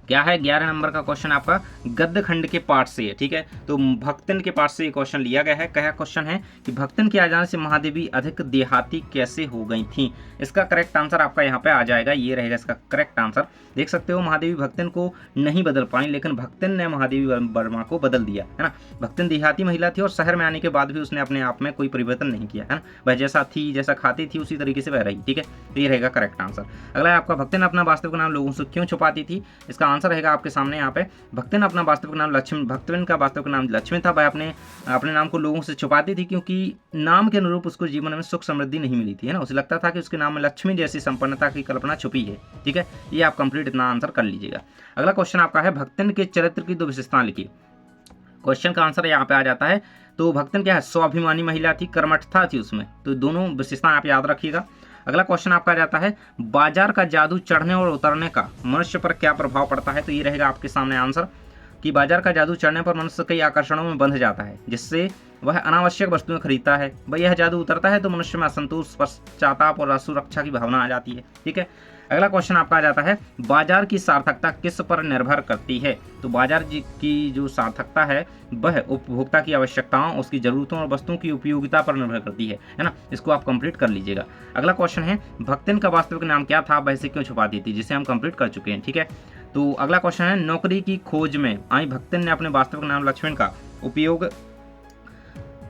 क्या है 11 नंबर का क्वेश्चन आपका गद्य खंड के पाठ से है, ठीक है। तो भक्तन के पाठ से ये क्वेश्चन लिया गया है। क्या क्वेश्चन है कि भक्तन के आ जाने से महादेवी अधिक देहाती कैसे हो गई थी। इसका करेक्ट आंसर आपका यहाँ पे आ जाएगा, ये रहेगा इसका करेक्ट आंसर। देख सकते हो महादेवी भक्तन को नहीं बदल पाई, लेकिन भक्तन ने महादेवी वर्मा को बदल दिया, है ना। भक्तन देहाती महिला थी और शहर में आने के बाद भी उसने अपने आप में कोई परिवर्तन नहीं किया, है ना। वह जैसा थी, जैसा खाती थी उसी तरीके से वह रही, ठीक है। तो ये रहेगा करेक्ट आंसर। अगला आपका भक्तन अपना वास्तविक नाम लोगों से क्यों छुपाती थी। इसका आंसर रहेगा आपके सामने यहाँ पे। भक्तन अपना वास्तविक नाम लक्ष्मी, भक्तन का वास्तविक नाम लक्ष्मी था। वह अपने नाम को लोगों से छुपाती थी क्योंकि नाम के अनुरूप उसको जीवन में सुख समृद्धि नहीं मिली थी, है ना। उसे लगता था कि उसके नाम में लक्ष्मी जैसी संपन्नता की कल्पना छुपी है, ठीक है। ये आप कंप्लीट इतना आंसर कर लीजिएगा। अगला क्वेश्चन आपका है भक्तन के चरित्र की 2 विशेषताएं लिखिए। क्वेश्चन का आंसर यहाँ पे आ जाता है। तो भक्तन क्या है, स्वाभिमानी महिला थी, कर्मठता थी उसमें, तो दोनों विशेषताएं आप याद रखिएगा। अगला क्वेश्चन आपका आ जाता है, बाजार का जादू चढ़ने और उतरने का मनुष्य पर क्या प्रभाव पड़ता है। तो ये रहेगा आपके सामने आंसर कि बाजार का जादू चढ़ने पर मनुष्य कई आकर्षणों में बंध जाता है, जिससे वह अनावश्यक वस्तुएं खरीदता है। वह यह जादू उतरता है तो मनुष्य में असंतोष, पश्चाताप और असुरक्षा की भावना आ जाती है। ठीक है, अगला क्वेश्चन आपका आ जाता है, बाजार की सार्थकता किस पर निर्भर करती है। तो बाजार की जो सार्थकता है वह उपभोक्ता की आवश्यकताओं, उसकी जरूरतों और वस्तुओं की उपयोगिता पर निर्भर करती है ना। इसको आप कंप्लीट कर लीजिएगा। अगला क्वेश्चन है, भक्तिन का वास्तविक नाम क्या था, वह इसे क्यों छुपाती थी, जिसे हम कंप्लीट कर चुके हैं। ठीक है, तो अगला क्वेश्चन है, नौकरी की खोज में आई भक्तिन ने अपने वास्तविक नाम लक्ष्मण का उपयोग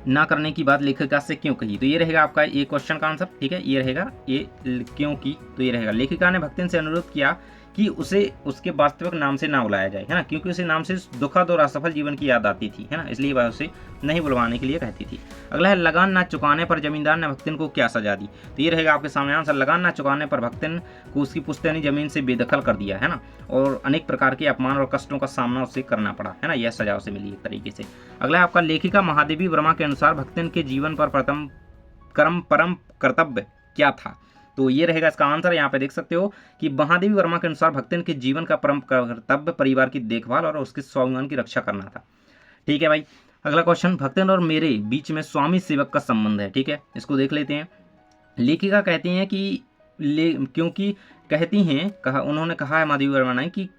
ना करने की बात लेखिका से क्यों कही। तो ये रहेगा आपका ये क्वेश्चन का आंसर। ठीक है, ये रहेगा ये क्यों की। तो ये रहेगा, लेखिका ने भक्तिन से अनुरोध किया कि उसे उसके वास्तविक नाम से ना बुलाया जाए, है ना, क्योंकि उसे नाम से दुखद और असफल जीवन की याद आती थी, है ना, इसलिए वह उसे नहीं बुलवाने के लिए कहती थी। अगला है, लगान ना चुकाने पर जमींदार ने भक्तिन को क्या सजा दी। तो ये रहेगा आपके सामने आंसर, लगान ना चुकाने पर भक्तिन को उसकी पुश्तैनी जमीन से बेदखल कर दिया, है ना, और अनेक प्रकार के अपमान और कष्टों का सामना उसे करना पड़ा, है ना, यह सजा उसे मिली एक तरीके से। अगला है आपका, लेखिका महादेवी वर्मा के अनुसार भक्तिन के जीवन पर प्रथम परम कर्तव्य क्या था। तो ये रहेगा इसका आंसर। यहाँ पे देख सकते हो कि महादेवी वर्मा के अनुसार भक्तिन के जीवन का परम कर्तव्य परिवार की देखभाल और उसके स्वाभिमान की रक्षा करना था। ठीक है भाई, अगला क्वेश्चन, भक्तिन और मेरे बीच में स्वामी सेवक का संबंध है। ठीक है, इसको देख लेते हैं। लेखिका कहती हैं कि क्योंकि कहती हैं उन्होंने कहा है महादेवी वर्मा ने कि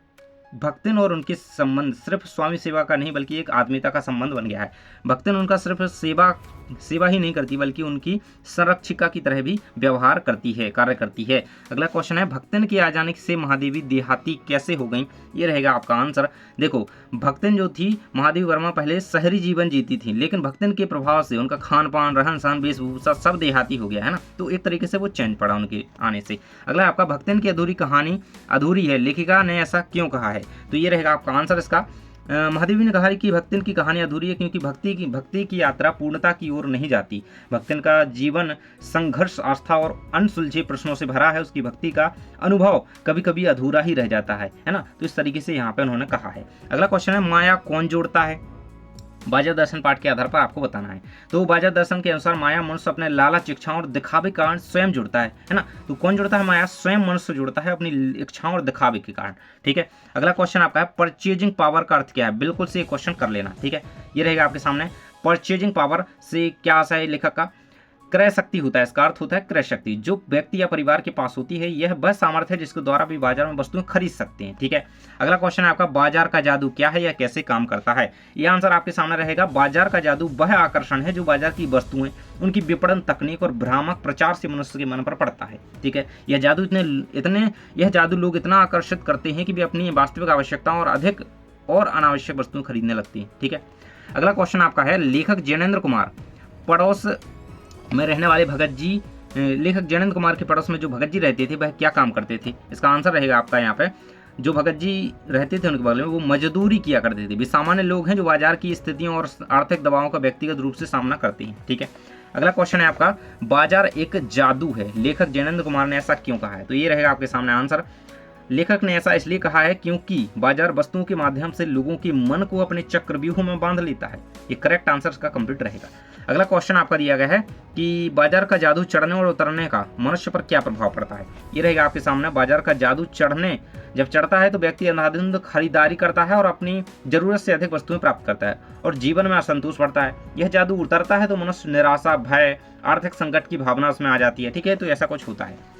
भक्तिन और उनके संबंध सिर्फ स्वामी सेवा का नहीं बल्कि एक आत्मीयता का संबंध बन गया है। भक्तिन उनका सिर्फ सेवा ही नहीं करती बल्कि उनकी संरक्षिका की तरह भी व्यवहार करती है, कार्य करती है। अगला क्वेश्चन है, भक्तिन के आ जाने से महादेवी देहाती कैसे हो गई। ये रहेगा आपका आंसर। देखो, भक्तिन जो थी, महादेवी वर्मा पहले शहरी जीवन जीती थी, लेकिन भक्तिन के प्रभाव से उनका खान पान, रहन सहन, वेशभूषा सब देहाती हो गया, है ना, तो एक तरीके से वो चेंज पड़ा उनके आने से। अगला आपका, भक्तिन की अधूरी कहानी अधूरी है, लेखिका ने ऐसा क्यों कहा है। तो ये रहेगा आपका आंसर इसका। महादेवी ने कहा कि भक्तिन की कहानी अधूरी है क्योंकि भक्ति की यात्रा पूर्णता की ओर नहीं जाती। भक्तिन का जीवन संघर्ष, आस्था और अनसुलझे प्रश्नों से भरा है। उसकी भक्ति का अनुभव कभी कभी अधूरा ही रह जाता है ना। तो इस तरीके से यहाँ पे उन्होंने कहा है। अगला क्वेश्चन है, माया कौन जोड़ता है। बाजार दर्शन पाठ के आधार पर आपको बताना है। तो बाजार दर्शन के अनुसार माया मनुष्य अपने लालच, इच्छाओं और दिखावे के कारण स्वयं जुड़ता है ना। तो कौन जुड़ता है, माया स्वयं मनुष्य जुड़ता है अपनी इच्छाओं और दिखावे के कारण। ठीक है, अगला क्वेश्चन आपका है, परचेजिंग पावर का अर्थ क्या है। बिल्कुल से ये क्वेश्चन कर लेना। ठीक है, ये रहेगा आपके सामने, परचेजिंग पावर से क्या आशा है लेखक का। क्रय शक्ति होता है, इसका अर्थ होता है क्रय शक्ति, जो व्यक्ति या परिवार के पास होती है। यह वह सामर्थ्य है जिसके द्वारा भी बाजार में वस्तुएं खरीद सकते हैं। ठीक है, अगला क्वेश्चन है आपका, बाजार का जादू क्या है या कैसे काम करता है। यह आंसर आपके सामने रहेगा। बाजार का जादू वह आकर्षण है जो बाजार की वस्तुएं, उनकी विपणन तकनीक और भ्रामक प्रचार से मनुष्य के मन पर पड़ता है। ठीक है, यह जादू लोग इतना आकर्षित करते हैं कि वे अपनी वास्तविक आवश्यकताओं और अधिक और अनावश्यक वस्तुएं खरीदने लगती हैं। ठीक है, अगला क्वेश्चन आपका है, लेखक जैनेन्द्र कुमार पड़ोस में रहने वाले भगत जी, लेखक जैनेन्द्र कुमार के पड़ोस में जो भगत जी रहते थे वह क्या काम करते थे। इसका आंसर रहेगा आपका यहाँ पे, जो भगत जी रहते थे उनके बगल में वो मजदूरी किया करते थे। वे सामान्य लोग हैं जो बाजार की स्थितियों और आर्थिक दबावों का व्यक्तिगत रूप से सामना करते हैं। ठीक है, अगला क्वेश्चन है आपका, बाजार एक जादू है, लेखक जैनेन्द्र कुमार ने ऐसा क्यों कहा है। तो ये रहेगा आपके सामने आंसर। लेखक ने ऐसा इसलिए कहा है क्योंकि बाजार वस्तुओं के माध्यम से लोगों के मन को अपने चक्रव्यूह में बांध लेता है। ये करेक्ट आंसर इसका कंप्लीट रहेगा। अगला क्वेश्चन आपका दिया गया है कि बाजार का जादू चढ़ने और उतरने का मनुष्य पर क्या प्रभाव पड़ता है। ये रहेगा आपके सामने, बाजार का जादू जब चढ़ता है तो व्यक्ति अंधाधुंध खरीदारी करता है और अपनी जरूरत से अधिक वस्तुएं प्राप्त करता है और जीवन में असंतोष बढ़ता है। यह जादू उतरता है तो मनुष्य निराशा, भय, आर्थिक संकट की भावना उसमें आ जाती है। ठीक है, तो ऐसा कुछ होता है।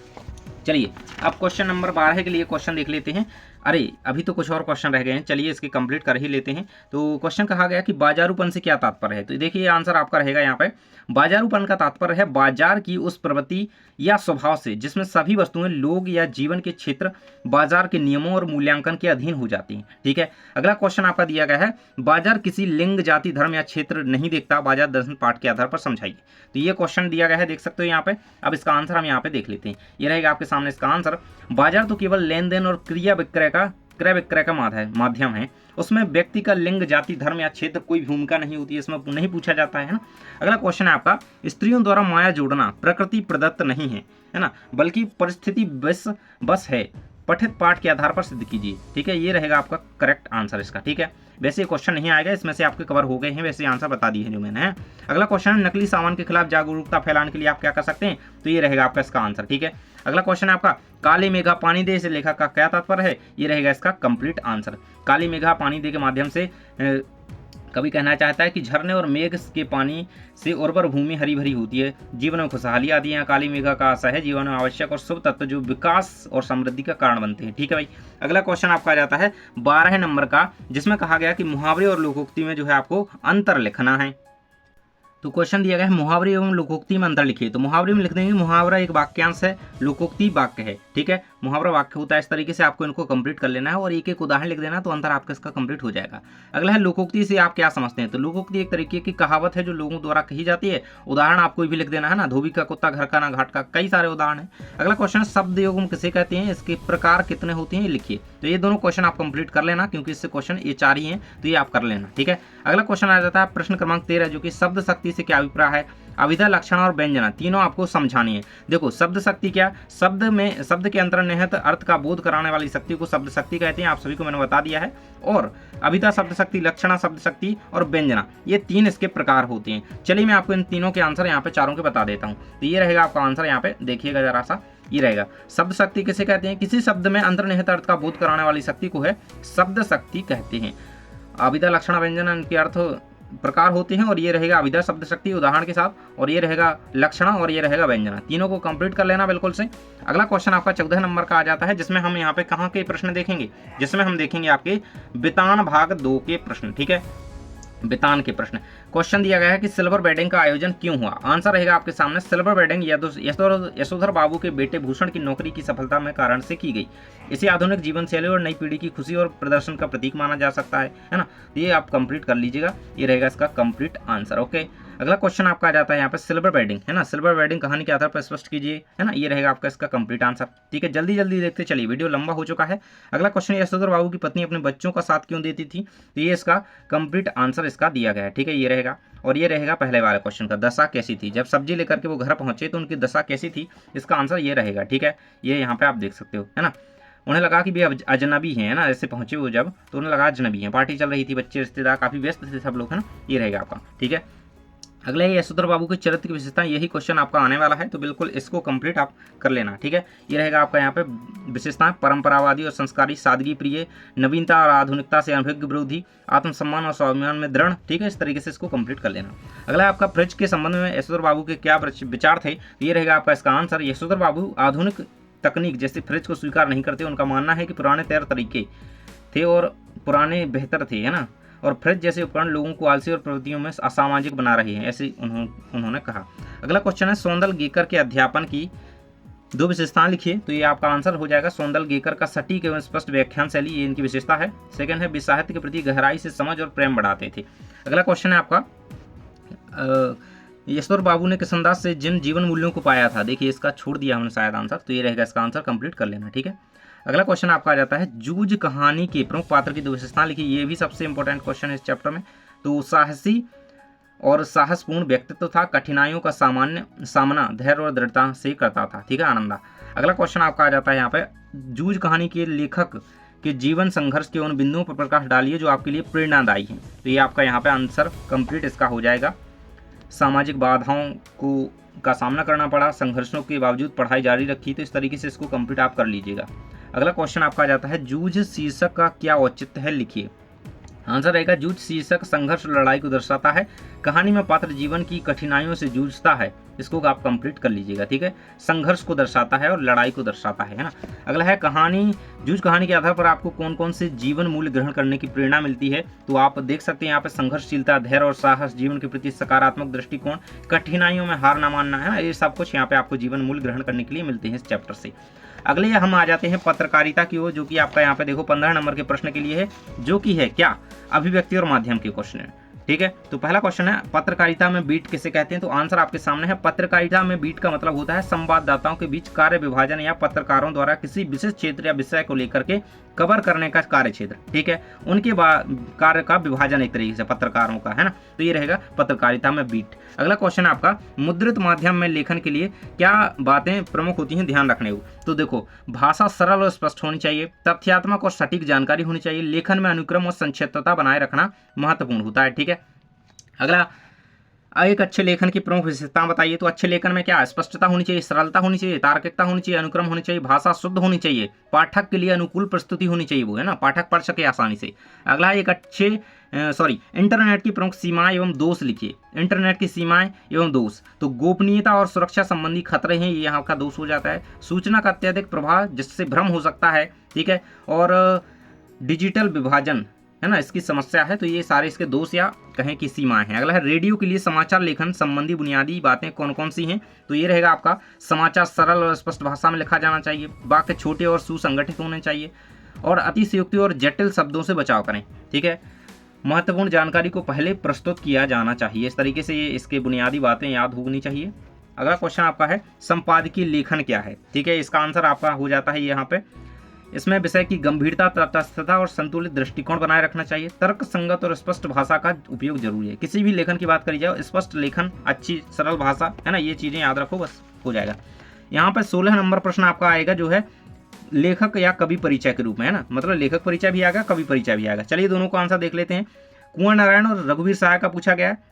चलिए अब क्वेश्चन नंबर 12 के लिए क्वेश्चन देख लेते हैं। अरे अभी तो कुछ और क्वेश्चन रह गए हैं, चलिए इसके कंप्लीट कर ही लेते हैं। तो क्वेश्चन कहा गया कि बाजारूपन से क्या तात्पर्य है। तो देखिए आंसर आपका रहेगा यहाँ पे, बाजारूपन का तात्पर्य है बाजार की उस प्रवृत्ति या स्वभाव से जिसमें सभी वस्तुएं, लोग या जीवन के क्षेत्र बाजार के नियमों और मूल्यांकन के अधीन हो जाती हैं। ठीक है, अगला क्वेश्चन आपका दिया गया है, बाजार किसी लिंग, जाति, धर्म या क्षेत्र नहीं देखता, बाजार दर्शन पाठ के आधार पर समझाइए। तो ये क्वेश्चन दिया गया है, देख सकते हो यहाँ पे। अब इसका आंसर हम यहाँ पे देख लेते हैं। ये रहेगा आपके सामने इसका आंसर, बाजार तो केवल लेन देन और क्रय विक्रय का माध्यम है। उसमें व्यक्ति का लिंग, जाति, धर्म या क्षेत्र कोई भूमिका नहीं होती है, इसमें नहीं पूछा जाता है ना। अगला क्वेश्चन है आपका, स्त्रियों द्वारा माया जोड़ना प्रकृति प्रदत्त नहीं है ना, बल्कि परिस्थिति बस है। पठित पाठ के आधार पर सिद्ध कीजिए। ठीक है, ये रहेगा आपका करेक्ट आंसर इसका। ठीक है, वैसे क्वेश्चन नहीं आएगा, इसमें से आपके कवर हो गए हैं, वैसे आंसर बता दिए हैं जो मैंने। अगला क्वेश्चन है नकली सामान के खिलाफ जागरूकता फैलाने के लिए आप क्या कर सकते हैं, तो ये रहेगा आपका इसका आंसर। ठीक है, अगला क्वेश्चन है आपका काली मेघा पानी दे से लेखक का क्या तात्पर्य है, ये रहेगा इसका कंप्लीट आंसर। काली मेघा पानी दे के माध्यम से कवि कहना चाहता है कि झरने और मेघ के पानी से उर्वर भूमि हरी भरी होती है, जीवन में खुशहाली आती है। काली मेघा का आशा है जीवन में आवश्यक और शुभ तत्व जो विकास और समृद्धि का कारण बनते हैं। ठीक है भाई, अगला क्वेश्चन आपका आ जाता है 12 नंबर का, जिसमें कहा गया कि मुहावरे और लोकोक्ति में जो है आपको अंतर लिखना है। तो क्वेश्चन दिया गया है मुहावरे एवं लोकोक्ति में अंतर लिखिए। तो मुहावरे में लिख देंगे मुहावरा एक वाक्यांश है, लोकोक्ति वाक्य है। ठीक है, मुहावरा वाक्य होता है, इस तरीके से आपको इनको कंप्लीट कर लेना है और एक एक उदाहरण लिख देना, तो अंतर आपका इसका कंप्लीट हो जाएगा। अगला है लोकोक्ति से आप क्या समझते हैं। तो लोकोक्ति एक तरीके की कहावत है जो लोगों द्वारा कही जाती है। उदाहरण आपको भी लिख देना है ना, धोबी का कुत्ता घर का ना घाट का, कई सारे उदाहरण है। अगला क्वेश्चन है शब्द योग किसे कहते हैं, इसके प्रकार कितने होते हैं लिखिए। तो ये दोनों क्वेश्चन आप कंप्लीट कर लेना, क्योंकि इससे क्वेश्चन ये 4 ही हैं, तो ये आप कर लेना। ठीक है, अगला क्वेश्चन आ जाता है प्रश्न क्रमांक 13, जो कि शब्द शक्ति से क्या अभिप्राय है। अभिधा, लक्षण और व्यंजना तीनों आपको समझानी है। देखो शब्द शक्ति क्या, शब्द के अंतर्निहित अर्थ का बोध कराने वाली शक्ति को शब्द शक्ति कहते हैं, आप सभी को मैंने बता दिया है। और अभिधा शब्द शक्ति, लक्षणा शब्द शक्ति और व्यंजना, ये 3 इसके प्रकार होते हैं। चलिए मैं आपको इन तीनों के आंसर यहाँ पे चारों के बता देता हूँ। तो ये रहेगा आपका आंसर, यहाँ पे देखिएगा जरा सा, ये रहेगा शब्द शक्ति किसे कहते हैं, किसी शब्द में अंतर्निहित अर्थ का बोध कराने वाली शक्ति को है शब्द शक्ति कहते हैं। अभिधा, लक्षण, व्यंजना इनके अर्थ प्रकार होते हैं, और ये रहेगा अभिधा शब्द शक्ति उदाहरण के साथ, और ये रहेगा लक्षणा और ये रहेगा व्यंजना। तीनों को कंप्लीट कर लेना बिल्कुल से। अगला क्वेश्चन आपका 14 नंबर का आ जाता है, जिसमें हम यहाँ पे कहाँ के प्रश्न देखेंगे, जिसमें हम देखेंगे आपके वितान भाग 2 के प्रश्न। ठीक है, वितान के प्रश्न। क्वेश्चन दिया गया है कि सिल्वर वेडिंग का आयोजन क्यों हुआ। आंसर रहेगा आपके सामने, सिल्वर वेडिंग यशोधर बाबू के बेटे भूषण की नौकरी की सफलता में कारण से की गई। इसे आधुनिक जीवन शैली और नई पीढ़ी की खुशी और प्रदर्शन का प्रतीक माना जा सकता है ना। ये आप कंप्लीट कर लीजिएगा, ये रहेगा इसका कंप्लीट आंसर। ओके, अगला क्वेश्चन आपका आ जाता है यहाँ पे सिल्वर वेडिंग, है ना। सिल्वर वेडिंग कहानी के आधार पर स्पष्ट कीजिए, है ना। ये रहेगा आपका इसका कंप्लीट आंसर। ठीक है, जल्दी जल्दी देखते चलिए, वीडियो लंबा हो चुका है। अगला क्वेश्चन, यशोधर बाबू की पत्नी अपने बच्चों का साथ क्यों देती थी। तो ये इसका कंप्लीट आंसर इसका दिया गया है। ठीक है, ये रहेगा। और ये रहेगा पहले वाले क्वेश्चन का, दशा कैसी थी, जब सब्जी लेकर के वो घर पहुंचे तो उनकी दशा कैसी थी। इसका आंसर ये रहेगा। ठीक है, ये यहाँ पे आप देख सकते हो, है ना। उन्हें लगा कि भी अजनबी हैं, है ना, ऐसे पहुंचे वो जब, तो उन्हें लगा अजनबी हैं। पार्टी चल रही थी, बच्चे रिश्तेदार काफी व्यस्त थे सब लोग, है ना। ये रहेगा आपका। ठीक है, अगला ये यशोधर बाबू के चरित्र की विशेषता, यही क्वेश्चन आपका आने वाला है, तो बिल्कुल इसको कंप्लीट आप कर लेना। ठीक है, ये रहेगा आपका यहाँ पे विशेषताएं, परंपरावादी और संस्कारी, सादगी प्रिय, नवीनता और आधुनिकता से अनभिज्ञ विरोधी, आत्मसम्मान और स्वाभिमान में दृढ़। ठीक है, इस तरीके से इसको कंप्लीट कर लेना। अगला आपका फ्रिज के संबंध में यशोधर बाबू के क्या विचार थे, ये रहेगा आपका इसका आंसर। यशोधर बाबू आधुनिक तकनीक जैसे फ्रिज को स्वीकार नहीं करते। उनका मानना है कि पुराने तैयार तरीके थे और पुराने बेहतर थे, है ना, और फ्रिज जैसे उपकरण लोगों को आलसी और प्रवृत्तियों में असामाजिक बना रहे हैं, ऐसे उन्होंने कहा। अगला क्वेश्चन है सौंदलगेकर के अध्यापन की 2 विशेषताएं लिखिए। तो ये आपका आंसर हो जाएगा सौंदलगेकर का सटीक एवं स्पष्ट व्याख्यान शैली, ये इनकी विशेषता है। सेकंड है साहित्य के प्रति गहराई से समझ और प्रेम बढ़ाते थे। अगला क्वेश्चन है आपका यशोधर बाबू ने किस अंदाज से जिन जीवन मूल्यों को पाया था। देखिए इसका छोड़ दिया हमने शायद आंसर, तो ये रहेगा इसका आंसर, कंप्लीट कर लेना। ठीक है, अगला क्वेश्चन आपका आ जाता है जूझ कहानी के प्रमुख पात्र की 2 विशेषताएं लिखिए। ये भी सबसे इंपॉर्टेंट क्वेश्चन है इस चैप्टर में। तो साहसी और साहसपूर्ण व्यक्तित्व था, कठिनाइयों का सामना धैर्य और दृढ़ता से करता था। ठीक है, आनंदा। अगला क्वेश्चन आपका आ जाता है यहाँ पे जूझ कहानी के लेखक के जीवन संघर्ष के उन बिंदुओं पर प्रकाश डालिए जो आपके लिए प्रेरणादायी हैं। तो ये आपका यहाँ पे आंसर कंप्लीट इसका हो जाएगा। सामाजिक बाधाओं का सामना करना पड़ा, संघर्षों के बावजूद पढ़ाई जारी रखी, तो इस तरीके से इसको कंप्लीट आप कर लीजिएगा। अगला क्वेश्चन आपका आ जाता है जूझ शीर्षक का क्या औचित्य है, लिखिए। आंसर रहेगा जूझ शीर्षक संघर्ष और लड़ाई को दर्शाता है। कहानी में पात्र जीवन की कठिनाइयों से जूझता है, इसको आप कंप्लीट कर लीजिएगा। ठीक है, संघर्ष को दर्शाता है और लड़ाई को दर्शाता है ना। अगला है जूझ कहानी के आधार पर आपको कौन कौन से जीवन मूल्य ग्रहण करने की प्रेरणा मिलती है। तो आप देख सकते हैं यहाँ पे संघर्षशीलता, धैर्य और साहस, जीवन के प्रति सकारात्मक दृष्टिकोण, कठिनाइयों में हार न मानना, है ना, ये सब कुछ यहाँ पे आपको जीवन मूल्य ग्रहण करने के लिए मिलते हैं इस चैप्टर से। अगले हम आ जाते हैं पत्रकारिता की ओर, जो कि आपका यहाँ पे देखो 15 नंबर के प्रश्न के लिए है, जो कि है क्या, अभिव्यक्ति और माध्यम के क्वेश्चन है। ठीक है। तो पहला क्वेश्चन है पत्रकारिता में बीट किसे कहते हैं, तो आंसर आपके सामने है। पत्रकारिता में बीट का मतलब होता है संवाददाताओं के बीच कार्य विभाजन या पत्रकारों द्वारा किसी विशेष क्षेत्र या विषय को लेकर के कवर करने का कार्य क्षेत्र, ठीक है, उनके कार्य का विभाजन एक तरीके से पत्रकारों का, है ना। तो ये रहेगा पत्रकारिता में बीट। अगला क्वेश्चन आपका मुद्रित माध्यम में लेखन के लिए क्या बातें प्रमुख होती हैं ध्यान रखने को, तो देखो भाषा सरल और स्पष्ट होनी चाहिए, तथ्यात्मक और सटीक जानकारी होनी चाहिए, लेखन में अनुक्रम और संक्षिप्तता बनाए रखना महत्वपूर्ण होता है, ठीक है। अगला एक अच्छे लेखन की प्रमुख विशेषता बताइए, तो अच्छे लेखन में क्या है, स्पष्टता होनी चाहिए, सरलता होनी चाहिए, तार्किकता होनी चाहिए, अनुक्रम होनी चाहिए, भाषा शुद्ध होनी चाहिए, पाठक के लिए अनुकूल प्रस्तुति होनी चाहिए, वो है ना, पाठक पढ़ सके आसानी से। अगला एक अच्छे इंटरनेट की प्रमुख सीमाएं एवं दोष लिखिए। इंटरनेट की सीमाएं एवं दोष, तो गोपनीयता और सुरक्षा संबंधी खतरे हैं, ये यहाँ का दोष हो जाता है। सूचना का अत्यधिक प्रभाव जिससे भ्रम हो सकता है, ठीक है, और डिजिटल विभाजन, है ना, इसकी समस्या है। तो ये सारे इसके दोष या कहें कि सीमाएं हैं। अगला है रेडियो के लिए समाचार लेखन संबंधी बुनियादी बातें कौन कौन सी हैं, तो ये रहेगा आपका समाचार सरल और स्पष्ट भाषा में लिखा जाना चाहिए, वाक्य छोटे और सुसंगठित होने चाहिए, और अतिशयोक्ति और जटिल शब्दों से बचाव करें, ठीक है। महत्वपूर्ण जानकारी को पहले प्रस्तुत किया जाना चाहिए। इस तरीके से ये इसके बुनियादी बातें याद होनी चाहिए। अगला क्वेश्चन आपका है संपादकीय लेखन क्या है, ठीक है। इसका आंसर आपका हो जाता है यहाँ पे, इसमें विषय की गंभीरता, तटस्थता और संतुलित दृष्टिकोण बनाए रखना चाहिए। तर्क संगत और स्पष्ट भाषा का उपयोग जरूरी है। किसी भी लेखन की बात करी जाए, स्पष्ट लेखन, अच्छी सरल भाषा, है ना, ये चीजें याद रखो, बस हो जाएगा। यहाँ पे 16 नंबर प्रश्न आपका आएगा जो है लेखक या कवि परिचय के रूप में, है ना, मतलब लेखक परिचय भी आएगा, कवि परिचय भी आएगा। चलिए दोनों को आंसर देख लेते हैं। कुंवर नारायण और रघुवीर सहाय का पूछा गया है,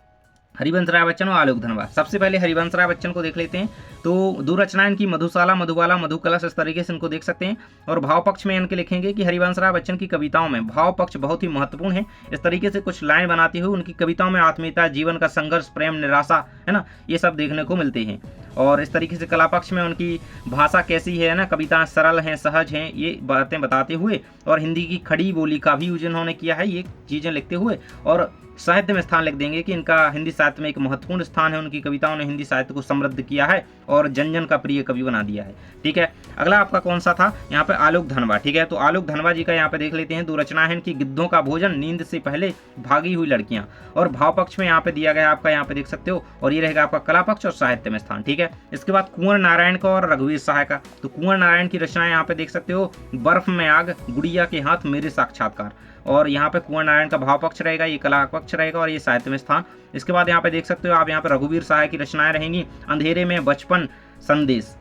हरिवंश राय बच्चन और आलोक धनवा। सबसे पहले हरिवंश राय बच्चन को देख लेते हैं। तो दो रचनाएं इनकी मधुशाला, मधुबाला, मधुकलश, इस तरीके से इनको देख सकते हैं। और भाव पक्ष में इनके लिखेंगे कि हरिवंश राय बच्चन की कविताओं में भाव पक्ष बहुत ही महत्वपूर्ण है। इस तरीके से कुछ लाइन बनाते हुए उनकी कविताओं में आत्मीयता, जीवन का संघर्ष, प्रेम, निराशा, है ना, ये सब देखने को मिलते हैं। और इस तरीके से कला पक्ष में उनकी भाषा कैसी है ना, कविताएं सरल हैं, सहज हैं, ये बातें बताते हुए, और हिंदी की खड़ी बोली का भी यूज इन्होंने किया है, ये चीजें लिखते हुए। और साहित्य में स्थान लिख देंगे कि इनका हिंदी साहित्य में एक महत्वपूर्ण स्थान है, उनकी कविताओं ने हिंदी साहित्य को समृद्ध किया है और जन जन का प्रिय कवि बना दिया है, ठीक है। अगला आपका कौन सा था, यहाँ पे आलोक धनवा, ठीक है। तो आलोक धनवा जी का यहाँ पे देख लेते हैं। दो रचना है इनकी, गिद्धों का भोजन, नींद से पहले, भागी हुई लड़कियां। और भाव पक्ष में यहाँ पे दिया गया आपका, यहाँ पे देख सकते हो। और ये रहेगा आपका कला पक्ष और साहित्य में स्थान, ठीक है। इसके बाद कुंवर नारायण का और रघुवीर सहाय का। तो कुंवर नारायण की रचना यहाँ पे देख सकते हो, बर्फ में आग, गुड़िया के हाथ, मेरे साक्षात्कार। और यहाँ पे कुंवर नारायण का भाव पक्ष रहेगा, ये कला पक्ष रहेगा, और ये साहित्य में स्थान। इसके बाद यहाँ पे देख सकते हो आप, यहाँ पे रघुवीर सहाय की रचनाएं रहेंगी, अंधेरे में बचपन, संदेश,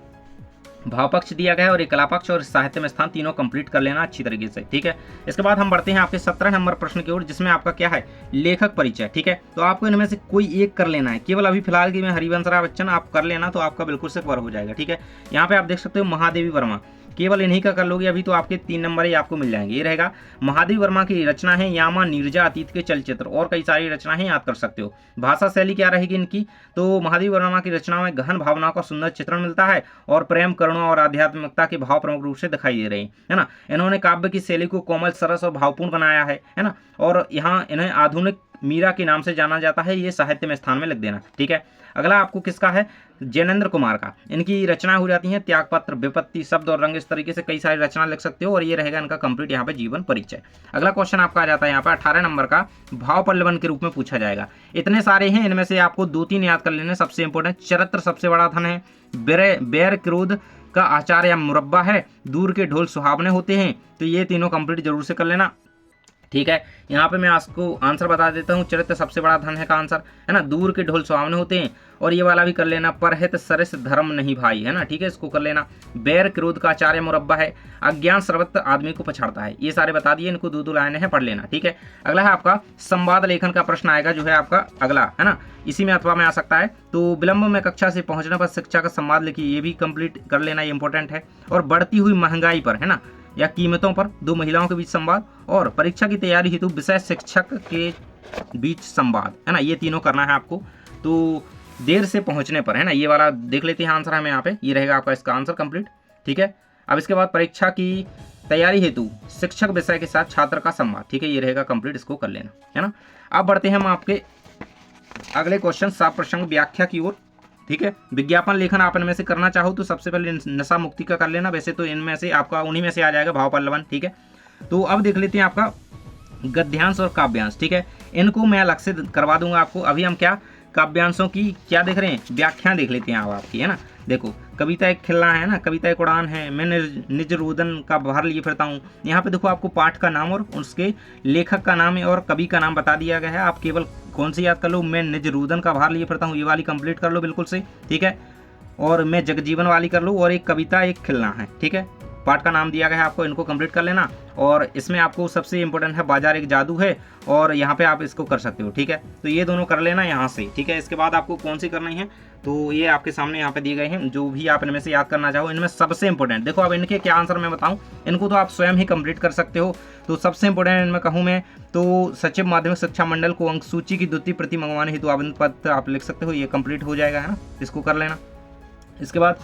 भाव पक्ष दिया गया है, और ये कला पक्ष और साहित्य में स्थान, तीनों कंप्लीट कर लेना अच्छी तरीके से, ठीक है। इसके बाद हम बढ़ते हैं आपके 17 नंबर प्रश्न की ओर, जिसमें आपका क्या है, लेखक परिचय, ठीक है। तो आपको इनमें से कोई एक कर लेना है, केवल अभी फिलहाल की में हरिवंश राय बच्चन आप कर लेना, तो आपका बिल्कुल से कवर हो जाएगा, ठीक है। यहाँ पे आप देख सकते हो महादेवी वर्मा, केवल इन्हीं का कर लोगे अभी तो आपके 3 नंबर ही आपको मिल जाएंगे। ये रहेगा महादेवी वर्मा की रचना है यामा, नीरजा, अतीत के चलचित्र, और कई सारी रचनाएं याद कर सकते हो। भाषा शैली क्या रहेगी इनकी, तो महादेवी वर्मा की रचनाओं में गहन भावनाओं का सुंदर चित्रण मिलता है, और प्रेम, करुणा और आध्यात्मिकता के भाव प्रमुख रूप से दिखाई दे रहे हैं, है ना। इन्होंने काव्य की शैली को कोमल, सरस और भावपूर्ण बनाया है ना। और यहाँ इन्हें आधुनिक मीरा के नाम से जाना जाता है, ये साहित्य में स्थान में लिख देना, ठीक है। अगला आपको किसका है, जैनेन्द्र कुमार का। इनकी रचनाएं हो जाती हैं त्यागपत्र, विपत्ति, शब्द और रंग, इस तरीके से कई सारी रचना लिख सकते हो, और ये रहेगा इनका कंप्लीट यहाँ पे जीवन परिचय। अगला क्वेश्चन आपका आ जाता है यहाँ पे 18 नंबर का, भाव पल्लवन के रूप में पूछा जाएगा। इतने सारे हैं, इनमें से आपको 2-3 याद कर लेने सबसे इंपॉर्टेंट। चरित्र सबसे बड़ा धन है, बैर क्रोध का आचार या मुरब्बा है, दूर के ढोल सुहावने होते हैं, तो ये तीनों कंप्लीट जरूर से कर लेना, ठीक है। यहाँ पे मैं आपको आंसर बता देता हूँ, चरित्र सबसे बड़ा धन है का आंसर, है ना, दूर के ढोल सुहावने होते हैं। और ये वाला भी कर लेना, परहित सरिस धर्म नहीं भाई, है ना, ठीक है, इसको कर लेना। बैर क्रोध का आचार्य मुरब्बा है, अज्ञान सर्वत्र आदमी को पछाड़ता है, ये सारे बता दिए, इनको 2-2 लाइनें हैं, पढ़ लेना, ठीक है। अगला है आपका संवाद लेखन का प्रश्न आएगा, जो है आपका अगला, है ना, इसी में अथवा में आ सकता है। तो विलंब में कक्षा से पहुंचने पर शिक्षा का संवाद लिखिए, ये भी कंप्लीट कर लेना, ये इंपॉर्टेंट है। और बढ़ती हुई महंगाई पर, है ना, या कीमतों पर, 2 महिलाओं के बीच संवाद, और परीक्षा की तैयारी हेतु विषय शिक्षक के बीच संवाद, है ना, ये तीनों करना है आपको। तो देर से पहुंचने पर, है ना, ये वाला देख लेते हैं आंसर हमें यहाँ पे, ये रहेगा आपका इसका आंसर कंप्लीट, ठीक है। अब इसके बाद परीक्षा की तैयारी हेतु शिक्षक विषय के साथ छात्र का संवाद, ठीक है, ये रहेगा कंप्लीट, इसको कर लेना, है ना। अब बढ़ते हैं हम आपके अगले क्वेश्चन, सात प्रसंग व्याख्या की ओर, ठीक है। विज्ञापन लेखन आप इनमें से करना चाहो तो सबसे पहले नशा मुक्ति का कर लेना, वैसे तो इनमें से आपका उन्हीं में से आ जाएगा भाव पल्लवन, ठीक है। तो अब देख लेते हैं आपका गद्यांश और काव्यांश, ठीक है, इनको मैं अलग से करवा दूंगा आपको। अभी हम क्या काव्यांशों की क्या देख रहे हैं, व्याख्या देख लेते हैं अब आपकी, है ना। देखो, कविता एक खिलना है ना, कविता एक उड़ान है, मैं निज रुदन का भार लिए फिरता हूँ। यहाँ पे देखो आपको पाठ का नाम और उसके लेखक का नाम है और कवि का नाम बता दिया गया है। आप केवल कौन सी याद कर लो, मैं निज रुदन का भार लिए फिरता हूँ, ये वाली कंप्लीट कर लो बिल्कुल से, ठीक है। और मैं जगजीवन वाली कर लो, और एक कविता एक खिलना है, ठीक है। पाठ का नाम दिया गया है आपको, इनको कंप्लीट कर लेना। और इसमें आपको सबसे इंपॉर्टेंट है बाजार एक जादू है, और यहाँ पे आप इसको कर सकते हो, ठीक है। तो ये दोनों कर लेना यहाँ से, ठीक है। इसके बाद आपको कौन सी करनी है, तो ये आपके सामने यहाँ पे दिए गए हैं, जो भी आप इनमें से याद करना चाहो। इनमें सबसे इंपॉर्टेंट देखो, अब इनके क्या आंसर मैं बताऊँ, इनको तो आप स्वयं ही कंप्लीट कर सकते हो। तो सबसे इंपॉर्टेंट इनमें कहूँ मैं तो सचिव माध्यमिक शिक्षा मंडल को अंक सूची की द्वितीय प्रति मंगवाने हेतु आवेदन पत्र आप लिख सकते हो, ये कंप्लीट हो जाएगा, है ना, इसको कर लेना। इसके बाद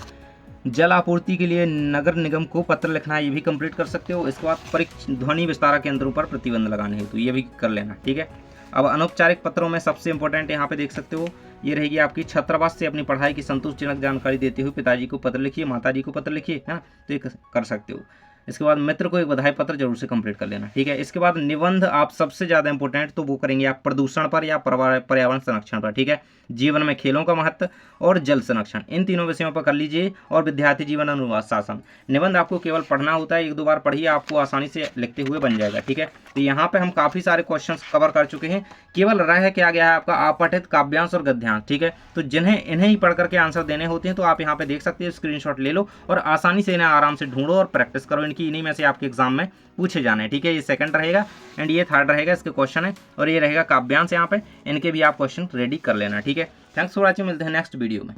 जल आपूर्ति के लिए नगर निगम को पत्र लिखना है, ये भी कंप्लीट कर सकते हो। इसके बाद ध्वनि विस्तारक केंद्रों पर प्रतिबंध लगाने हेतु ये भी कर लेना, ठीक है। अब अनौपचारिक पत्रों में सबसे इंपॉर्टेंट यहाँ पे देख सकते हो, ये रहेगी आपकी छात्रावास से अपनी पढ़ाई की संतोषजनक जानकारी देते हुए पिताजी को पत्र लिखिए, माताजी को पत्र लिखिए, है ना, तो ये कर सकते हो। इसके बाद मित्र को एक बधाई पत्र जरूर से कंप्लीट कर लेना, ठीक है। इसके बाद निबंध आप सबसे ज़्यादा इंपॉर्टेंट तो वो करेंगे आप प्रदूषण पर या पर्यावरण संरक्षण पर, ठीक है। जीवन में खेलों का महत्व और जल संरक्षण, इन तीनों विषयों पर कर लीजिए। और विद्यार्थी जीवन अनुशासन निबंध आपको केवल पढ़ना होता है, एक दो बार पढ़िए, आपको आसानी से लिखते हुए बन जाएगा, ठीक है। तो यहाँ पे हम काफ़ी सारे क्वेश्चंस कवर कर चुके हैं, केवल रह क्या गया है आपका अपठित काव्यांश और गद्यांश, ठीक है। तो जिन्हें इन्हें ही पढ़ करके आंसर देने होते हैं, तो आप यहाँ पे देख सकते हो, स्क्रीनशॉट ले लो और आसानी से इन्हें आराम से ढूंढो और प्रैक्टिस करो। इन्हीं में से आपके एग्जाम में पूछे जाने हैं, ठीक है। ये सेकंड रहेगा एंड ये थर्ड रहेगा, इसके क्वेश्चन है, और ये रहेगा काव्यांश यहाँ पे, इनके भी आप क्वेश्चन रेडी कर लेना, ठीक है। थैंक्स फॉर वॉचिंग, मिलते हैं नेक्स्ट वीडियो में।